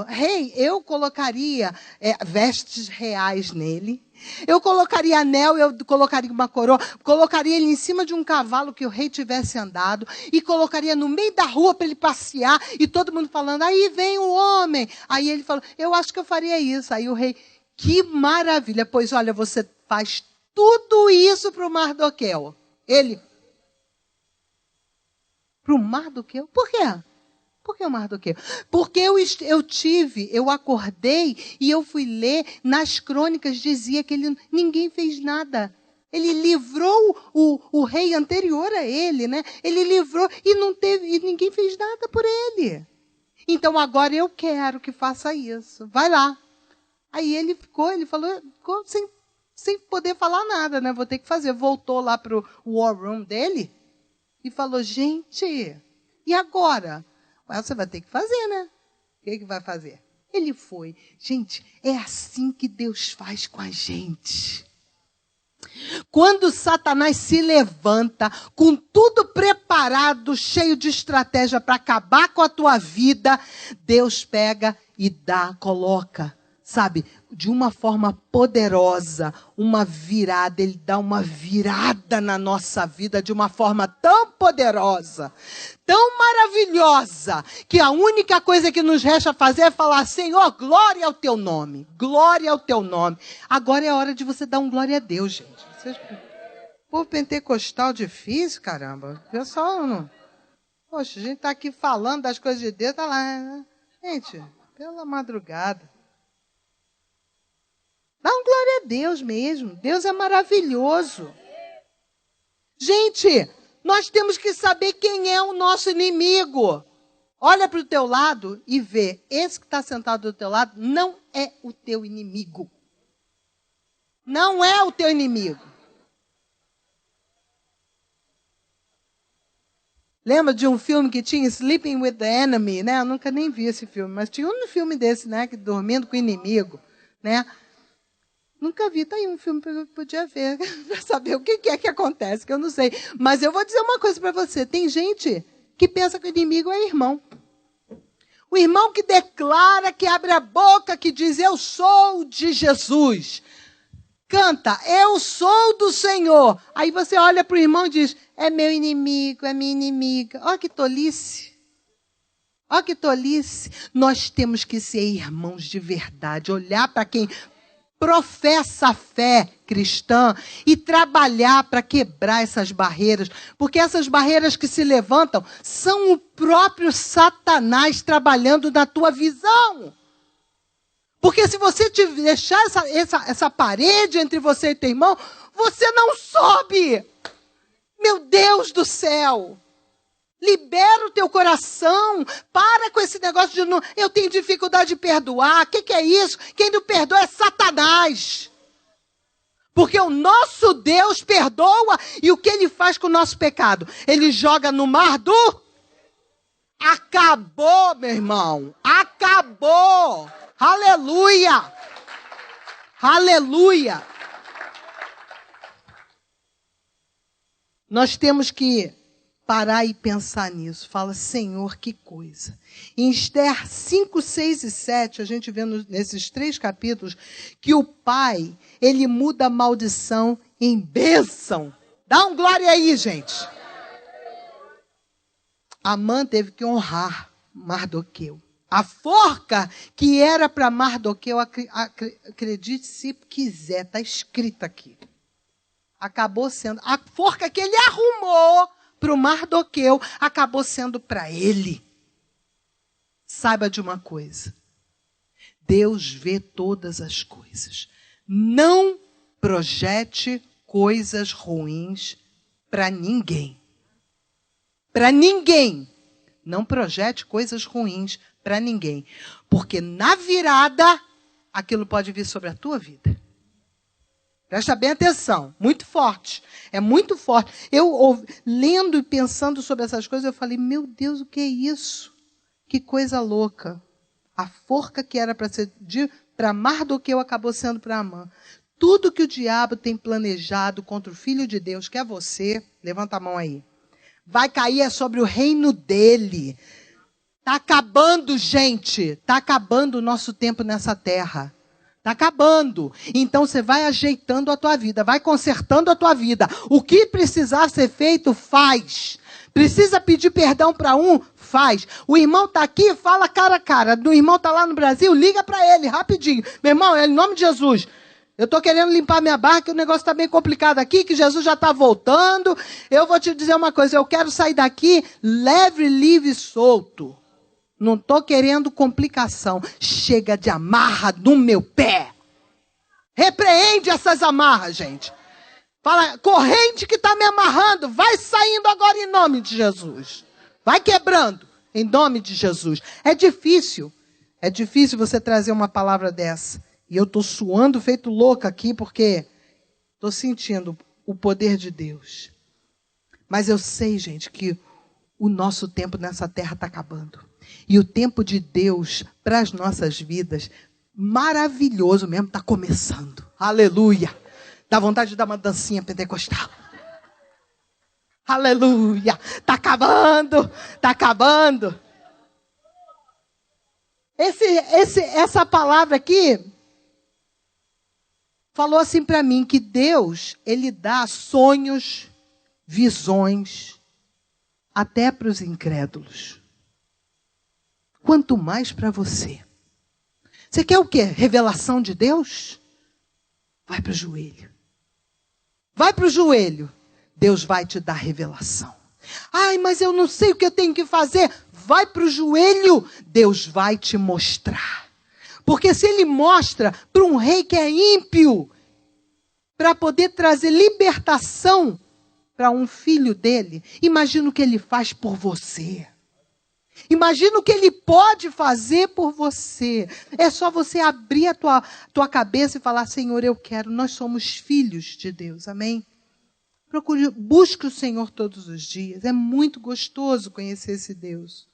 Rei, eu colocaria vestes reais nele. Eu colocaria anel, eu colocaria uma coroa, colocaria ele em cima de um cavalo que o rei tivesse andado e colocaria no meio da rua para ele passear e todo mundo falando, aí vem o homem. Aí ele falou, eu acho que eu faria isso. Aí o rei, que maravilha, pois olha, você faz tudo isso para o Mardoqueu. Ele, para o Mardoqueu? Por quê? Por que o Mardoqueu? Porque eu acordei e eu fui ler, nas crônicas dizia que ninguém fez nada. Ele livrou o rei anterior a ele, né? Ele livrou e ninguém fez nada por ele. Então agora eu quero que faça isso. Vai lá. Aí ele ficou sem poder falar nada, né? Vou ter que fazer. Voltou lá para o war room dele e falou, gente, e agora? Você vai ter que fazer, né? O que vai fazer? Ele foi. Gente, é assim que Deus faz com a gente. Quando Satanás se levanta, com tudo preparado, cheio de estratégia para acabar com a tua vida, Deus pega e coloca, sabe, de uma forma poderosa, uma virada. Ele dá uma virada na nossa vida de uma forma tão poderosa, tão maravilhosa, que a única coisa que nos resta fazer é falar, Senhor, glória ao teu nome, glória ao teu nome. Agora é a hora de você dar um glória a Deus, gente. Povo pentecostal difícil, caramba. Pessoal, não... Poxa, a gente está aqui falando das coisas de Deus, tá lá, né? Gente, pela madrugada. Dá um glória a Deus mesmo. Deus é maravilhoso. Gente, nós temos que saber quem é o nosso inimigo. Olha para o teu lado e vê, esse que está sentado do teu lado não é o teu inimigo. Não é o teu inimigo. Lembra de um filme que tinha Sleeping with the Enemy, né? Eu nunca nem vi esse filme, mas tinha um filme desse, né? Que dormindo com o inimigo, né? Nunca vi, tá aí um filme que eu podia ver, para saber o que é que acontece, que eu não sei. Mas eu vou dizer uma coisa para você, tem gente que pensa que o inimigo é irmão. O irmão que declara, que abre a boca, que diz, eu sou de Jesus. Canta, eu sou do Senhor. Aí você olha para o irmão e diz, é meu inimigo, é minha inimiga. Olha que tolice. Olha que tolice. Nós temos que ser irmãos de verdade. Olhar para quem professa a fé cristã e trabalhar para quebrar essas barreiras. Porque essas barreiras que se levantam são o próprio Satanás trabalhando na tua visão. Porque se você deixar essa parede entre você e teu irmão, você não sobe. Meu Deus do céu. Libera o teu coração. Para com esse negócio de eu tenho dificuldade de perdoar. O que é isso? Quem não perdoa é Satanás. Porque o nosso Deus perdoa. E o que ele faz com o nosso pecado? Ele joga no mar do... Acabou, meu irmão. Acabou. Aleluia. Aleluia. Nós temos que parar e pensar nisso. Fala, Senhor, que coisa. Em Esther 5, 6 e 7, a gente vê nesses 3 capítulos que o pai, ele muda a maldição em bênção. Dá um glória aí, gente. Amã teve que honrar Mardoqueu. A forca que era para Mardoqueu, acredite se quiser, está escrito aqui. Acabou sendo, a forca que ele arrumou para o Mardoqueu, acabou sendo para ele. Saiba de uma coisa. Deus vê todas as coisas. Não projete coisas ruins para ninguém. Para ninguém. Não projete coisas ruins para ninguém. Porque na virada, aquilo pode vir sobre a tua vida. Presta bem atenção, muito forte, é muito forte. Eu, lendo e pensando sobre essas coisas, eu falei, meu Deus, o que é isso? Que coisa louca. A forca que era para ser para Mardoqueu acabou sendo para Amã. Tudo que o diabo tem planejado contra o Filho de Deus, que é você, levanta a mão aí, vai cair sobre o reino dele. Está acabando, gente, está acabando o nosso tempo nessa terra. Está acabando. Então você vai ajeitando a tua vida, vai consertando a tua vida. O que precisar ser feito, faz. Precisa pedir perdão para faz. O irmão está aqui, fala cara a cara. O irmão está lá no Brasil, liga para ele rapidinho. Meu irmão, em nome de Jesus, eu estou querendo limpar minha barra, que o negócio está bem complicado aqui, que Jesus já está voltando. Eu vou te dizer uma coisa, eu quero sair daqui leve, livre e solto. Não estou querendo complicação. Chega de amarra no meu pé. Repreende essas amarras, gente. Fala, corrente que está me amarrando, vai saindo agora em nome de Jesus. Vai quebrando em nome de Jesus. É difícil você trazer uma palavra dessa. E eu estou suando feito louca aqui porque estou sentindo o poder de Deus. Mas eu sei, gente, que o nosso tempo nessa terra está acabando. E o tempo de Deus para as nossas vidas, maravilhoso mesmo, está começando. Aleluia. Dá vontade de dar uma dancinha pentecostal. Aleluia. Está acabando. Está acabando. Essa palavra aqui falou assim para mim, que Deus, ele dá sonhos, visões, até para os incrédulos. Quanto mais para você. Você quer o quê? Revelação de Deus? Vai para o joelho. Vai para o joelho. Deus vai te dar revelação. Ai, mas eu não sei o que eu tenho que fazer. Vai para o joelho. Deus vai te mostrar. Porque se ele mostra para um rei que é ímpio, para poder trazer libertação para um filho dele, imagina o que ele faz por você. Imagina o que Ele pode fazer por você. É só você abrir a tua cabeça e falar, Senhor, eu quero. Nós somos filhos de Deus, amém? Busque o Senhor todos os dias. É muito gostoso conhecer esse Deus.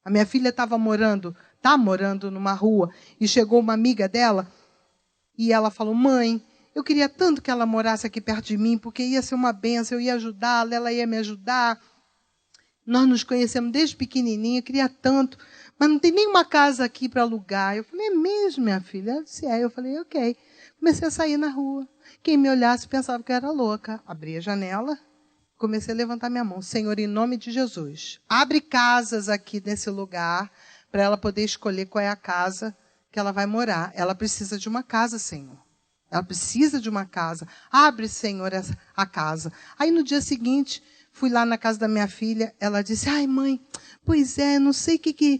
A minha filha está morando numa rua e chegou uma amiga dela e ela falou, mãe, eu queria tanto que ela morasse aqui perto de mim, porque ia ser uma bênção, eu ia ajudá-la, ela ia me ajudar. Nós nos conhecemos desde pequenininha, eu queria tanto, mas não tem nenhuma casa aqui para alugar. Eu falei, é mesmo, minha filha? Ela disse, é. Eu falei, ok. Comecei a sair na rua. Quem me olhasse pensava que eu era louca. Abri a janela, comecei a levantar minha mão. Senhor, em nome de Jesus, abre casas aqui nesse lugar para ela poder escolher qual é a casa que ela vai morar. Ela precisa de uma casa, Senhor. Ela precisa de uma casa. Abre, Senhor, a casa. Aí no dia seguinte, fui lá na casa da minha filha. Ela disse, ai mãe, pois é, não sei o que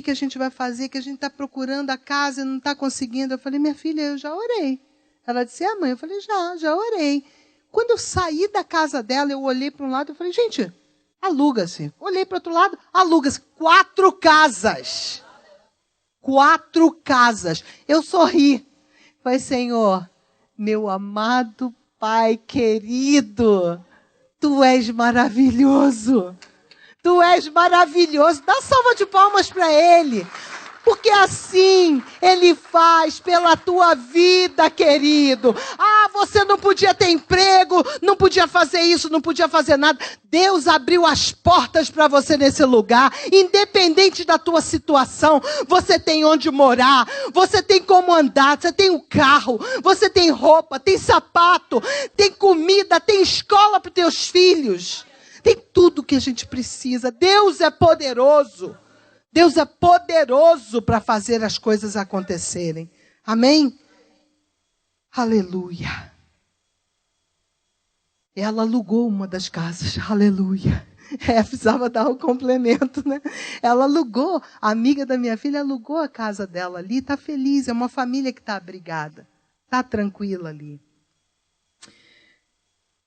a gente vai fazer, que a gente está procurando a casa e não está conseguindo. Eu falei, minha filha, eu já orei. Ela disse, mãe? Eu falei, já orei. Quando eu saí da casa dela, eu olhei para um lado e falei, gente, aluga-se. Olhei para o outro lado, aluga-se. 4 casas. 4 casas. Eu sorri. Falei, Senhor, meu amado Pai querido, Tu és maravilhoso. Tu és maravilhoso. Dá salva de palmas para Ele. Porque assim Ele faz pela tua vida, querido. Ah, você não podia ter emprego, não podia fazer isso, não podia fazer nada. Deus abriu as portas para você nesse lugar. Independente da tua situação, você tem onde morar, você tem como andar, você tem um carro, você tem roupa, tem sapato, tem comida, tem escola para os teus filhos. Tem tudo que a gente precisa. Deus é poderoso. Deus é poderoso para fazer as coisas acontecerem. Amém? Aleluia. Ela alugou uma das casas. Aleluia. Precisava dar um complemento, né? Ela alugou, a amiga da minha filha alugou a casa dela ali. Está feliz, é uma família que está abrigada. Está tranquila ali.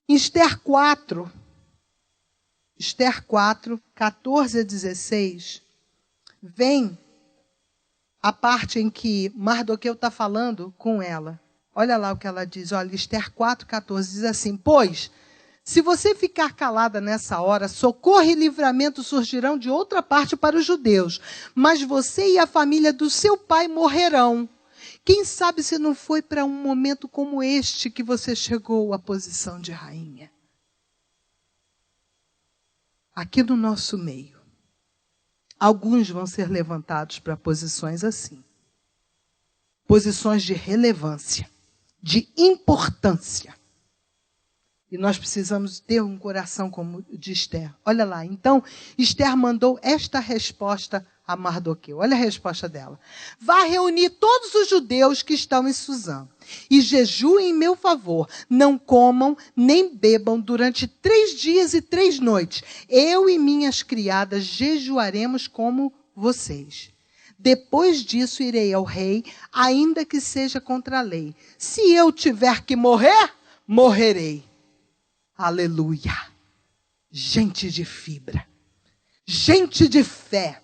Em Esther 4, 14 a 16... vem a parte em que Mardoqueu está falando com ela. Olha lá o que ela diz. Olha, Esther 4,14 diz assim, pois, se você ficar calada nessa hora, socorro e livramento surgirão de outra parte para os judeus, mas você e a família do seu pai morrerão. Quem sabe se não foi para um momento como este que você chegou à posição de rainha? Aqui no nosso meio. Alguns vão ser levantados para posições assim. Posições de relevância, de importância. E nós precisamos ter um coração como o de Esther. Olha lá, então, Esther mandou esta resposta a Mardoqueu. Olha a resposta dela. Vá reunir todos os judeus que estão em Suzã e jejuem em meu favor. Não comam nem bebam durante 3 dias e 3 noites. Eu e minhas criadas jejuaremos como vocês. Depois disso irei ao rei, ainda que seja contra a lei. Se eu tiver que morrer, morrerei. Aleluia. Gente de fibra. Gente de fé.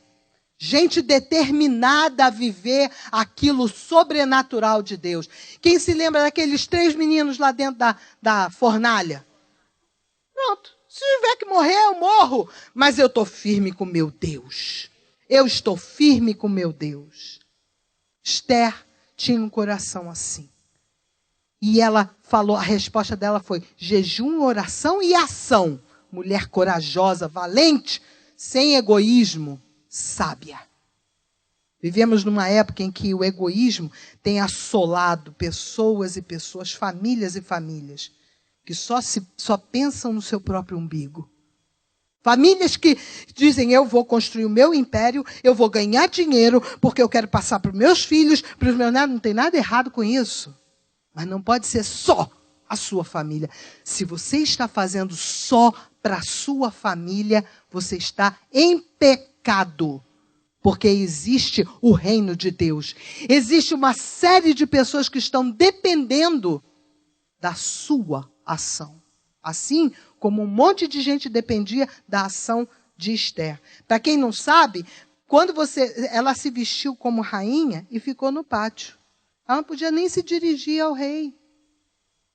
Gente determinada a viver aquilo sobrenatural de Deus. Quem se lembra daqueles 3 meninos lá dentro da fornalha? Pronto. Se tiver que morrer, eu morro. Mas eu estou firme com meu Deus. Eu estou firme com meu Deus. Esther tinha um coração assim. E ela falou, a resposta dela foi jejum, oração e ação. Mulher corajosa, valente, sem egoísmo, sábia. Vivemos numa época em que o egoísmo tem assolado pessoas e pessoas, famílias e famílias, que só pensam no seu próprio umbigo. Famílias que dizem, eu vou construir o meu império, eu vou ganhar dinheiro, porque eu quero passar para os meus filhos, para os meus netos. Não tem nada errado com isso. Mas não pode ser só a sua família. Se você está fazendo só para a sua família, você está em pecado. Porque existe o reino de Deus. Existe uma série de pessoas que estão dependendo da sua ação. Assim como um monte de gente dependia da ação de Esther. Para quem não sabe, ela se vestiu como rainha e ficou no pátio. Ela não podia nem se dirigir ao rei.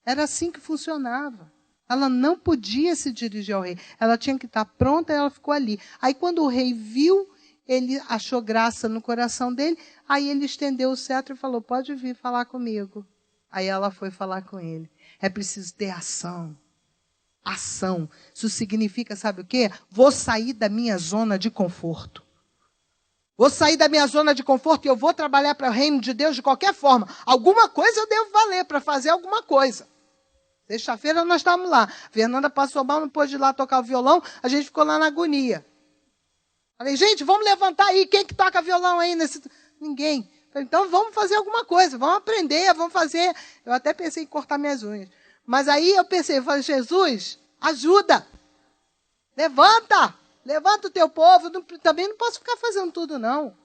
Era assim que funcionava. Ela não podia se dirigir ao rei. Ela tinha que estar pronta e ela ficou ali. Aí quando o rei viu, ele achou graça no coração dele, aí ele estendeu o cetro e falou, pode vir falar comigo. Aí ela foi falar com ele. É preciso ter ação. Ação. Isso significa, sabe o quê? Vou sair da minha zona de conforto. Vou sair da minha zona de conforto e eu vou trabalhar para o reino de Deus de qualquer forma. Alguma coisa eu devo valer para fazer alguma coisa. Sexta-feira nós estávamos lá. A Fernanda passou mal, não pôde ir lá tocar o violão. A gente ficou lá na agonia. Falei, gente, vamos levantar aí. Quem que toca violão aí? Ninguém. Falei, então vamos fazer alguma coisa. Vamos aprender, vamos fazer. Eu até pensei em cortar minhas unhas. Mas aí eu pensei, falei, Jesus, ajuda. Levanta. Levanta o teu povo. Também não posso ficar fazendo tudo, não.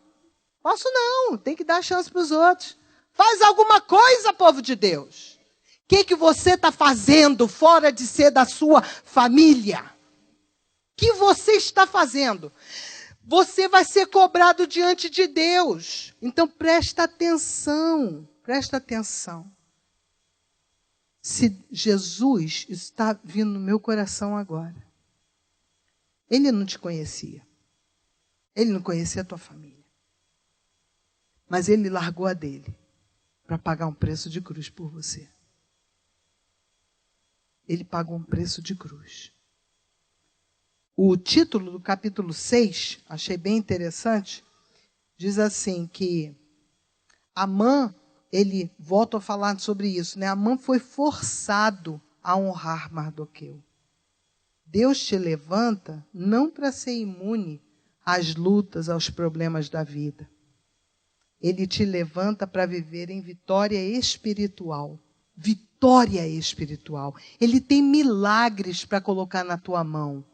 Posso não. Tem que dar chance para os outros. Faz alguma coisa, povo de Deus. O que você está fazendo fora de ser da sua família? O que você está fazendo? Você vai ser cobrado diante de Deus. Então presta atenção. Presta atenção. Se Jesus está vindo no meu coração agora. Ele não te conhecia. Ele não conhecia a tua família. Mas ele largou a dele para pagar um preço de cruz por você. Ele pagou um preço de cruz. O título do capítulo 6, achei bem interessante, diz assim que Amã, ele volta a falar sobre isso, né? Amã foi forçado a honrar Mardoqueu. Deus te levanta não para ser imune às lutas, aos problemas da vida. Ele te levanta para viver em vitória espiritual. Vitória espiritual. Ele tem milagres para colocar na tua mão.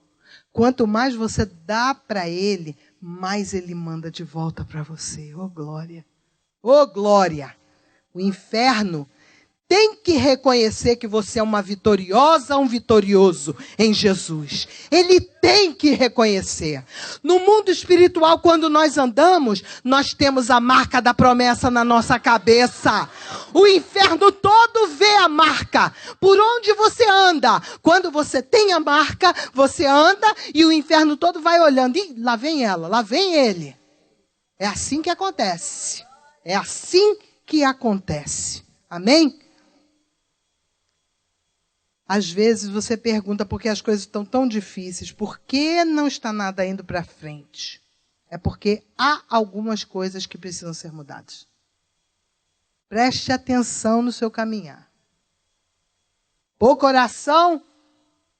Quanto mais você dá para ele, mais ele manda de volta para você. Oh, glória! Oh, glória! O inferno tem que reconhecer que você é uma vitoriosa, um vitorioso em Jesus. Ele tem que reconhecer. No mundo espiritual, quando nós andamos, nós temos a marca da promessa na nossa cabeça. O inferno todo vê a marca. Por onde você anda? Quando você tem a marca, você anda e o inferno todo vai olhando. Ih, lá vem ela, lá vem ele. É assim que acontece. É assim que acontece. Amém? Às vezes você pergunta por que as coisas estão tão difíceis, por que não está nada indo para frente? É porque há algumas coisas que precisam ser mudadas. Preste atenção no seu caminhar. Pouca oração,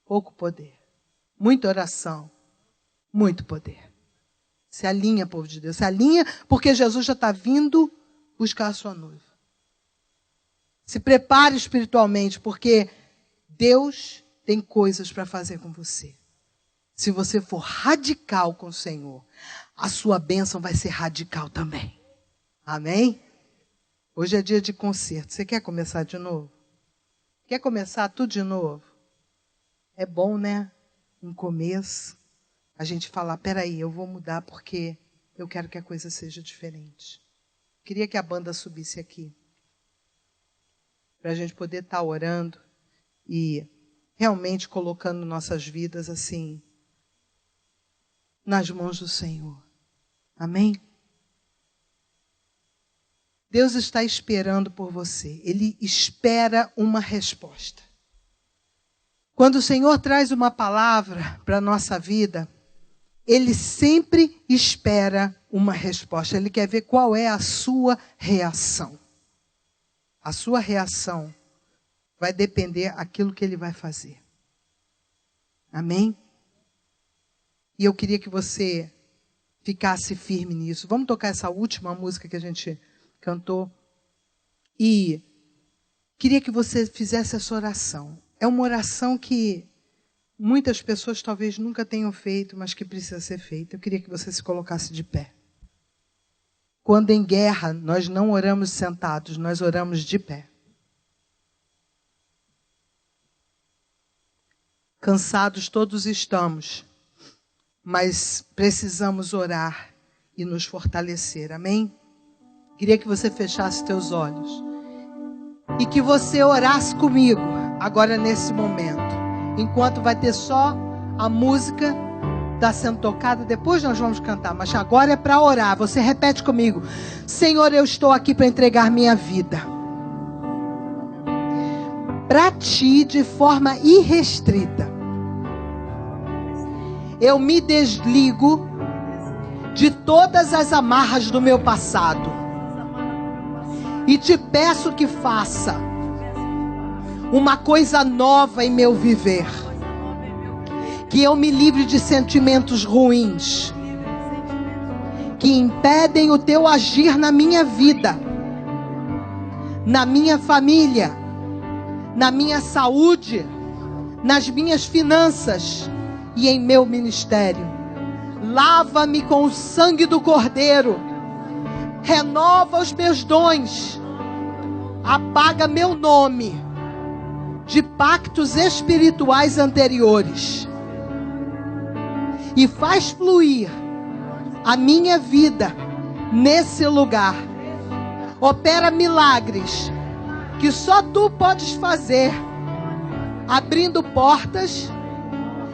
pouco poder. Muita oração, muito poder. Se alinha, povo de Deus, se alinha, porque Jesus já está vindo buscar a sua noiva. Se prepare espiritualmente, porque Deus tem coisas para fazer com você. Se você for radical com o Senhor, a sua bênção vai ser radical também. Amém? Hoje é dia de concerto. Você quer começar de novo? Quer começar tudo de novo? É bom, né? Um começo. A gente falar, peraí, eu vou mudar porque eu quero que a coisa seja diferente. Queria que a banda subisse aqui. Para a gente poder estar orando. E realmente colocando nossas vidas assim, nas mãos do Senhor. Amém? Deus está esperando por você. Ele espera uma resposta. Quando o Senhor traz uma palavra para a nossa vida, Ele sempre espera uma resposta. Ele quer ver qual é a sua reação. A sua reação vai depender daquilo que ele vai fazer. Amém? E eu queria que você ficasse firme nisso. Vamos tocar essa última música que a gente cantou. E queria que você fizesse essa oração. É uma oração que muitas pessoas talvez nunca tenham feito, mas que precisa ser feita. Eu queria que você se colocasse de pé. Quando em guerra, nós não oramos sentados, nós oramos de pé. Cansados todos estamos, mas precisamos orar e nos fortalecer, amém? Queria que você fechasse teus olhos e que você orasse comigo agora nesse momento, enquanto vai ter só a música está sendo tocada, depois nós vamos cantar, mas agora é para orar. Você repete comigo: Senhor, eu estou aqui para entregar minha vida para Ti de forma irrestrita. Eu me desligo de todas as amarras do meu passado e Te peço que faça uma coisa nova em meu viver. Que eu me livre de sentimentos ruins que impedem o Teu agir na minha vida, na minha família, na minha saúde, nas minhas finanças e em meu ministério. Lava-me com o sangue do Cordeiro, renova os meus dons, apaga meu nome de pactos espirituais anteriores e faz fluir a minha vida nesse lugar. Opera milagres que só Tu podes fazer, abrindo portas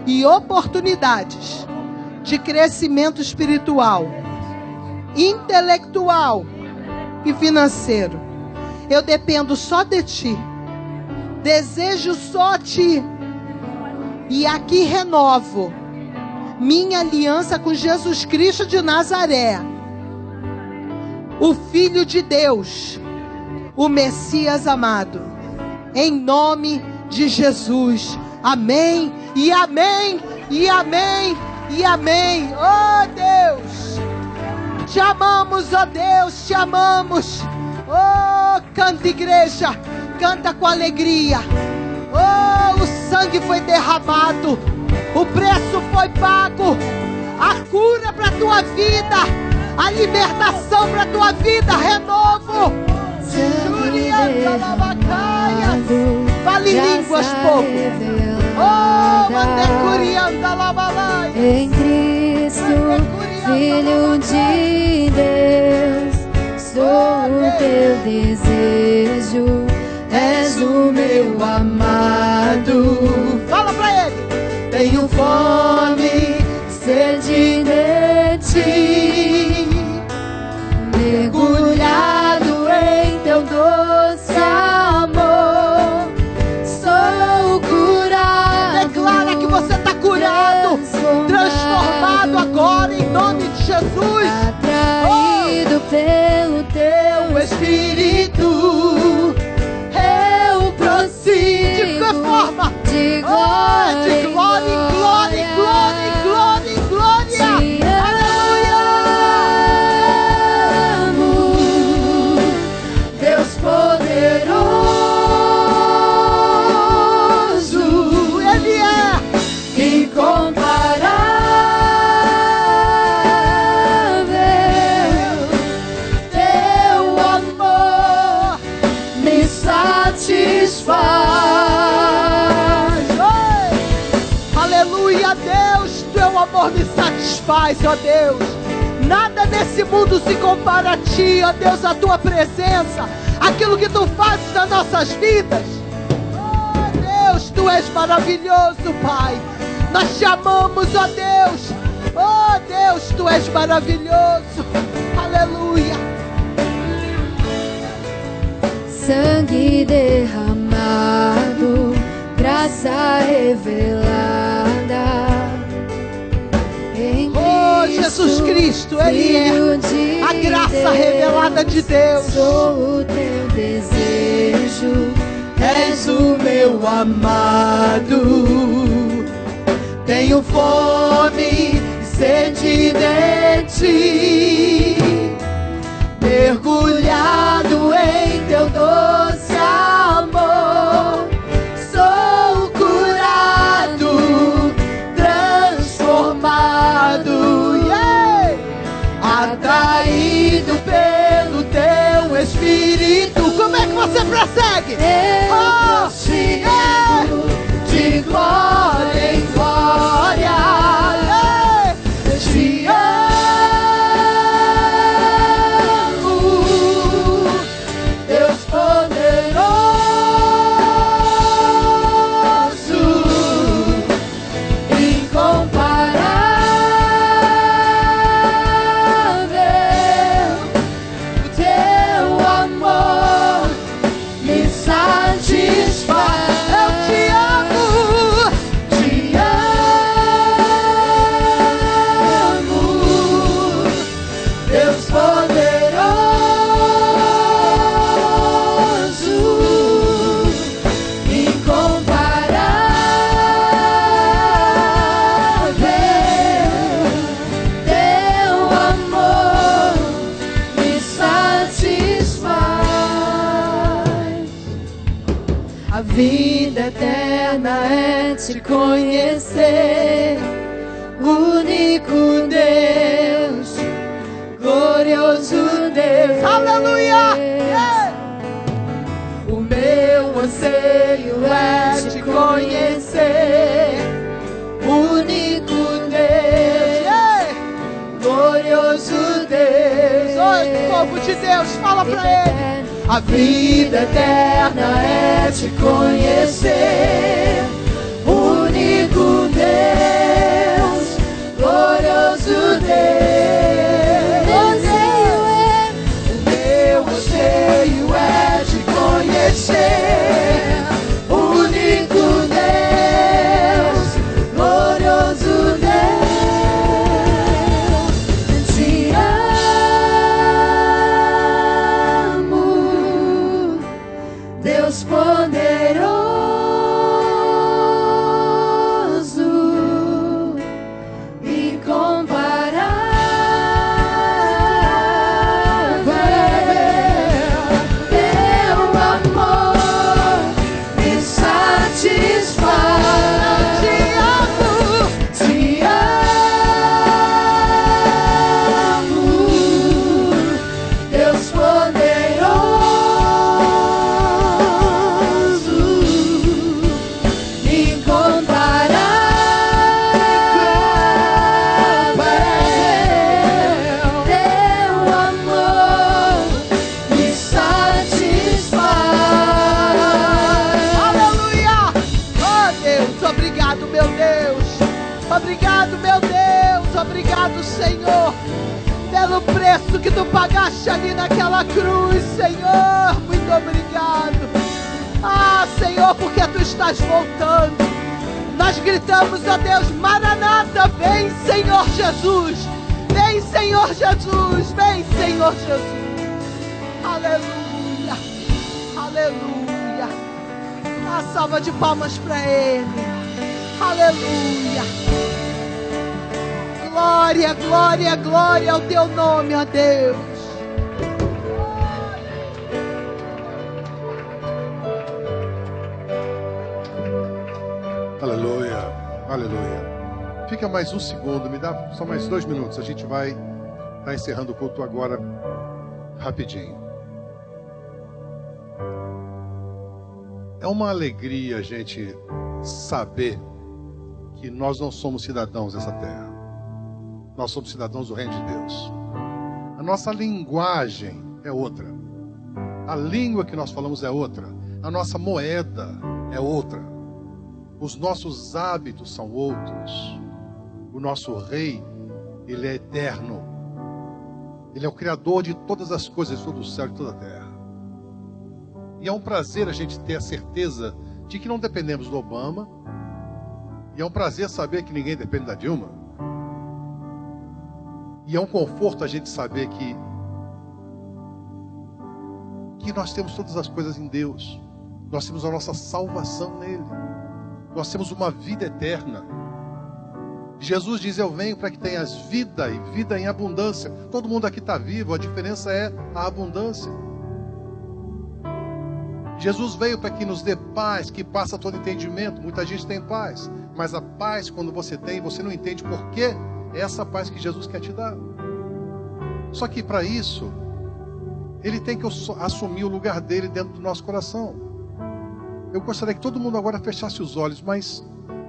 e oportunidades de crescimento espiritual, intelectual e financeiro. Eu dependo só de Ti, desejo só Ti, e aqui renovo minha aliança com Jesus Cristo de Nazaré, o Filho de Deus, o Messias amado, em nome de Jesus. Amém, e amém, e amém, e amém. Oh Deus, Te amamos, oh Deus, Te amamos. Oh, canta igreja, canta com alegria. Oh, o sangue foi derramado, o preço foi pago, a cura para a tua vida, a libertação para a tua vida, renovo. Fale línguas, povo. Oh, mandecurianda labalai. Em Cristo, Filho de Deus, sou o Teu desejo, és o meu amado. Fala pra ele. Tenho fome, sede de Ti, mergulhado em Teu doce amor, sou curado. Declara que você está curado, transformado agora em nome de Jesus. Atraído pelo Teu Espírito, eu prossigo. De que forma? De glória, de glória em glória, em glória, em glória, em glória. Te amo, Deus poderoso, Ele é incomparável, Teu amor me satisfaz. Aleluia, Deus, Teu amor me satisfaz, ó Deus. Nada nesse mundo se compara a Ti, ó Deus, a Tua presença, aquilo que Tu fazes nas nossas vidas. Oh Deus, Tu és maravilhoso, Pai. Nós Te amamos, ó Deus. Oh Deus, Tu és maravilhoso. Aleluia. Sangue derramado, graça revelada em Oh Jesus Cristo, Ele é a graça revelada de Deus. Sou o Teu desejo, És o meu amado. Tenho fome, sede de Ti, mergulhado em Teu doce amor, sou curado, transformado, atraído pelo Teu Espírito. Como é que você prossegue? eu prossigo de glória em glória, eterna é te conhecer, único Deus, glorioso Deus. Aleluia! O meu anseio é te conhecer, único Deus, glorioso Deus. Oi, povo de Deus, fala pra ele. A vida eterna é te conhecer, único Deus, glorioso Deus. O meu anseio é te conhecer, único Deus, glorioso Deus. Te amo, Deus poderoso, incomparável. Teu amor me satisfaz. Te amo, Deus poderoso, incomparável. Teu amor me satisfaz. Aleluia! Oh Deus, obrigado, meu Deus. Obrigado, meu Deus. Obrigado, Senhor, pelo preço que tu pagaste ali naquela cruz, Senhor. Muito obrigado. Ah, Senhor, porque tu estás voltando. Nós gritamos, ó Deus, Maranata, vem, Senhor Jesus. Vem, Senhor Jesus. Vem, Senhor Jesus. Aleluia. Aleluia. Uma salva de palmas para Ele. Aleluia. Glória, glória, glória ao teu nome, ó Deus. Aleluia, aleluia. Fica mais um segundo, me dá só mais 2 minutos. A gente vai estar encerrando o culto agora, rapidinho. É uma alegria a gente saber que nós não somos cidadãos dessa terra. Nós somos cidadãos do reino de Deus. A nossa linguagem é outra. A língua que nós falamos é outra. A nossa moeda é outra. Os nossos hábitos são outros. O nosso rei, ele é eterno. Ele é o criador de todas as coisas, de todo o céu e toda a terra. E é um prazer a gente ter a certeza de que não dependemos do Obama. E é um prazer saber que ninguém depende da Dilma. E é um conforto a gente saber que nós temos todas as coisas em Deus. Nós temos a nossa salvação nele. Nós temos uma vida eterna. Jesus diz, eu venho para que tenhas vida e vida em abundância. Todo mundo aqui está vivo, a diferença é a abundância. Jesus veio para que nos dê paz, que passa todo entendimento. Muita gente tem paz, mas a paz, quando você tem, você não entende por quê. É essa paz que Jesus quer te dar. Só que para isso, Ele tem que assumir o lugar dele dentro do nosso coração. Eu gostaria que todo mundo agora fechasse os olhos, mas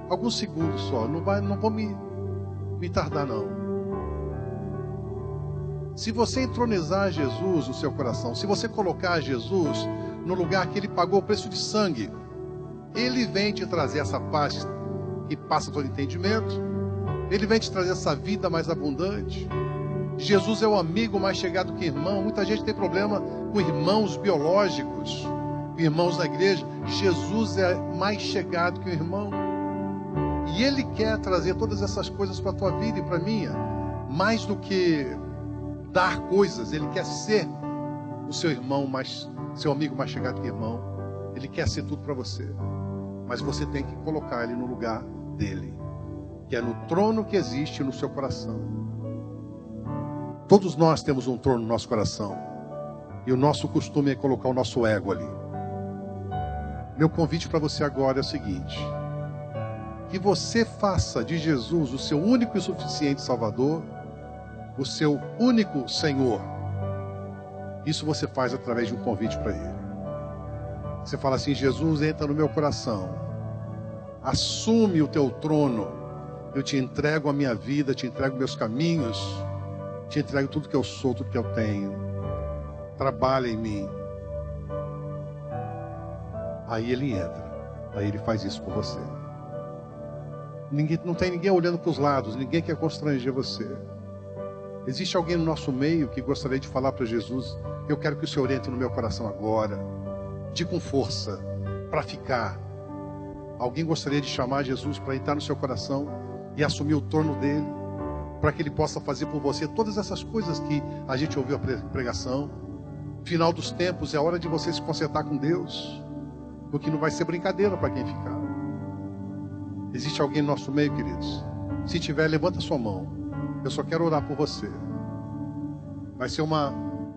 alguns segundos só. Não vou me tardar não. Se você entronizar Jesus no seu coração, se você colocar Jesus no lugar que Ele pagou o preço de sangue, Ele vem te trazer essa paz que passa todo entendimento. Ele vem te trazer essa vida mais abundante. Jesus é o amigo mais chegado que irmão. Muita gente tem problema com irmãos biológicos, irmãos na igreja. Jesus é mais chegado que o irmão. E Ele quer trazer todas essas coisas para a tua vida e para a minha. Mais do que dar coisas, Ele quer ser o seu irmão seu amigo mais chegado que irmão. Ele quer ser tudo para você. Mas você tem que colocar Ele no lugar dele, que é no trono que existe no seu coração. Todos nós temos um trono no nosso coração. E o nosso costume é colocar o nosso ego ali. Meu convite para você agora é o seguinte: que você faça de Jesus o seu único e suficiente Salvador, o seu único Senhor. Isso você faz através de um convite para Ele. Você fala assim: Jesus, entra no meu coração, assume o teu trono, eu te entrego a minha vida, te entrego meus caminhos, te entrego tudo que eu sou, tudo que eu tenho. Trabalha em mim. Aí Ele entra, aí Ele faz isso por você. Não tem ninguém olhando para os lados, ninguém quer constranger você. Existe alguém no nosso meio que gostaria de falar para Jesus: eu quero que o Senhor entre no meu coração agora, com força, para ficar. Alguém gostaria de chamar Jesus para entrar no seu coração e assumir o trono dele, para que Ele possa fazer por você todas essas coisas que a gente ouviu a pregação. Final dos tempos, é hora de você se consertar com Deus, porque não vai ser brincadeira para quem ficar. Existe alguém no nosso meio, queridos? Se tiver, levanta sua mão. Eu só quero orar por você. Vai ser uma...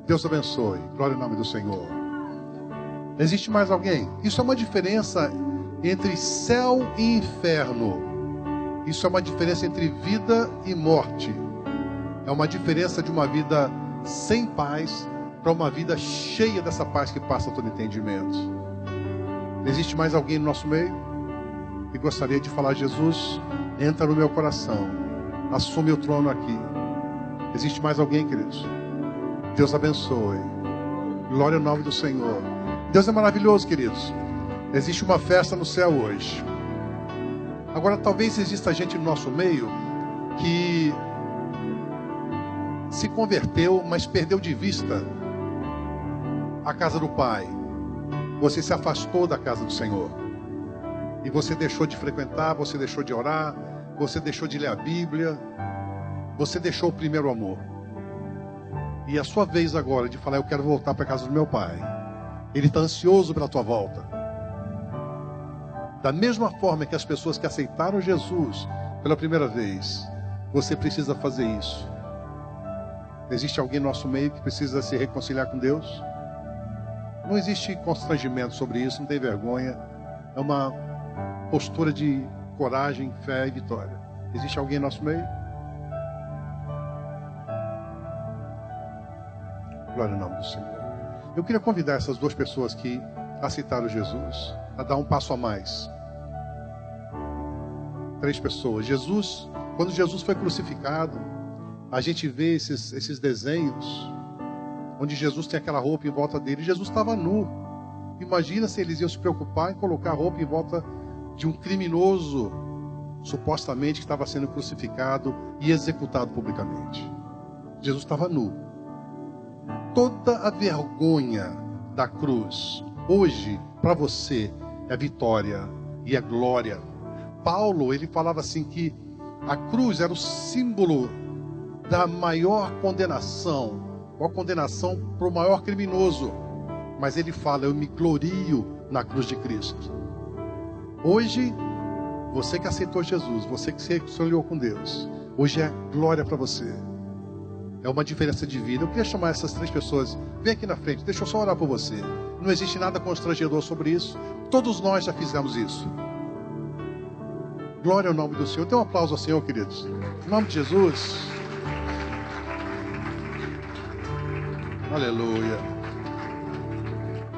Deus abençoe. Glória ao nome do Senhor. Existe mais alguém? Isso é uma diferença entre céu e inferno. Isso é uma diferença entre vida e morte. É uma diferença de uma vida sem paz para uma vida cheia dessa paz que passa todo entendimento. Existe mais alguém no nosso meio que gostaria de falar: Jesus, entra no meu coração, assume o trono aqui? Existe mais alguém, queridos? Deus abençoe. Glória ao nome do Senhor. Deus é maravilhoso, queridos. Existe uma festa no céu hoje. Agora, talvez exista gente no nosso meio que se converteu, mas perdeu de vista a casa do Pai. Você se afastou da casa do Senhor. E você deixou de frequentar, você deixou de orar, você deixou de ler a Bíblia, você deixou o primeiro amor. E é a sua vez agora de falar: eu quero voltar para a casa do meu Pai. Ele está ansioso pela tua volta. Da mesma forma que as pessoas que aceitaram Jesus pela primeira vez, você precisa fazer isso. Existe alguém no nosso meio que precisa se reconciliar com Deus? Não existe constrangimento sobre isso, não tem vergonha. É uma postura de coragem, fé e vitória. Existe alguém no nosso meio? Glória ao nome do Senhor. Eu queria convidar essas duas pessoas que aceitaram Jesus a dar um passo a mais. 3 pessoas. Quando Jesus foi crucificado, a gente vê esses desenhos onde Jesus tem aquela roupa em volta dele. Jesus estava nu. Imagina se eles iam se preocupar em colocar roupa em volta de um criminoso, supostamente, que estava sendo crucificado e executado publicamente. Jesus estava nu. Toda a vergonha da cruz, hoje, para você, é vitória e é glória. Paulo, ele falava assim que a cruz era o símbolo da maior condenação, ou a condenação para o maior criminoso. Mas ele fala: eu me glorio na cruz de Cristo. Hoje, você que aceitou Jesus, você que se reconciliou com Deus, hoje é glória para você. É uma diferença de vida. Eu queria chamar essas 3 pessoas. Vem aqui na frente, deixa eu só orar por você. Não existe nada constrangedor sobre isso. Todos nós já fizemos isso. Glória ao nome do Senhor. Dê um aplauso ao Senhor, queridos. Em nome de Jesus. Aleluia.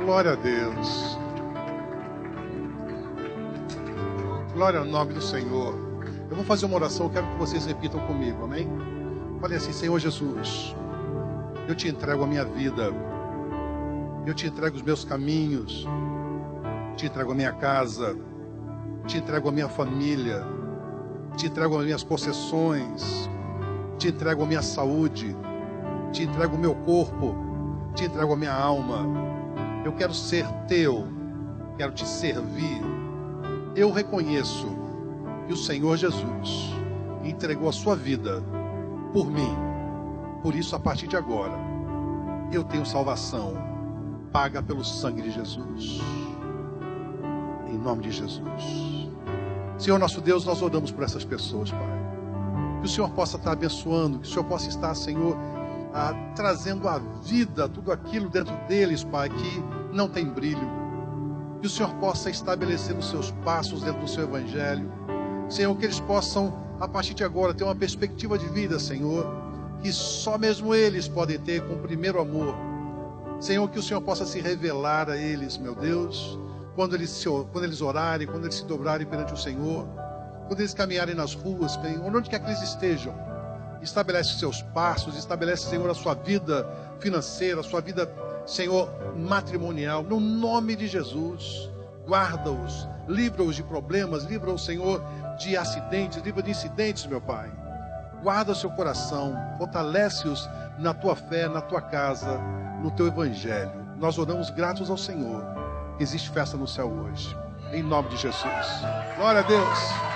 Glória a Deus. Glória ao nome do Senhor. Eu vou fazer uma oração, eu quero que vocês repitam comigo, amém? Falei assim: Senhor Jesus, eu te entrego a minha vida, eu te entrego os meus caminhos, te entrego a minha casa, te entrego a minha família, te entrego as minhas possessões, te entrego a minha saúde, te entrego o meu corpo, te entrego a minha alma. Eu quero ser teu, quero te servir. Eu reconheço que o Senhor Jesus entregou a sua vida por mim. Por isso, a partir de agora, eu tenho salvação paga pelo sangue de Jesus. Em nome de Jesus. Senhor nosso Deus, nós oramos por essas pessoas, Pai. Que o Senhor possa estar abençoando, que o Senhor possa estar, Senhor, trazendo à vida tudo aquilo dentro deles, Pai, que não tem brilho. Que o Senhor possa estabelecer os seus passos dentro do seu Evangelho. Senhor, que eles possam, a partir de agora, ter uma perspectiva de vida, Senhor, que só mesmo eles podem ter com o primeiro amor. Senhor, que o Senhor possa se revelar a eles, meu Deus, quando eles orarem, quando eles se dobrarem perante o Senhor, quando eles caminharem nas ruas, Senhor, onde quer que eles estejam. Estabelece os seus passos, estabelece, Senhor, a sua vida financeira, a sua vida, Senhor, matrimonial, no nome de Jesus. Guarda-os, livra-os de problemas, livra-os, Senhor, de acidentes, livra de incidentes, meu Pai. Guarda o seu coração, fortalece-os na tua fé, na tua casa, no teu evangelho. Nós oramos gratos ao Senhor. Existe festa no céu hoje, em nome de Jesus. Glória a Deus.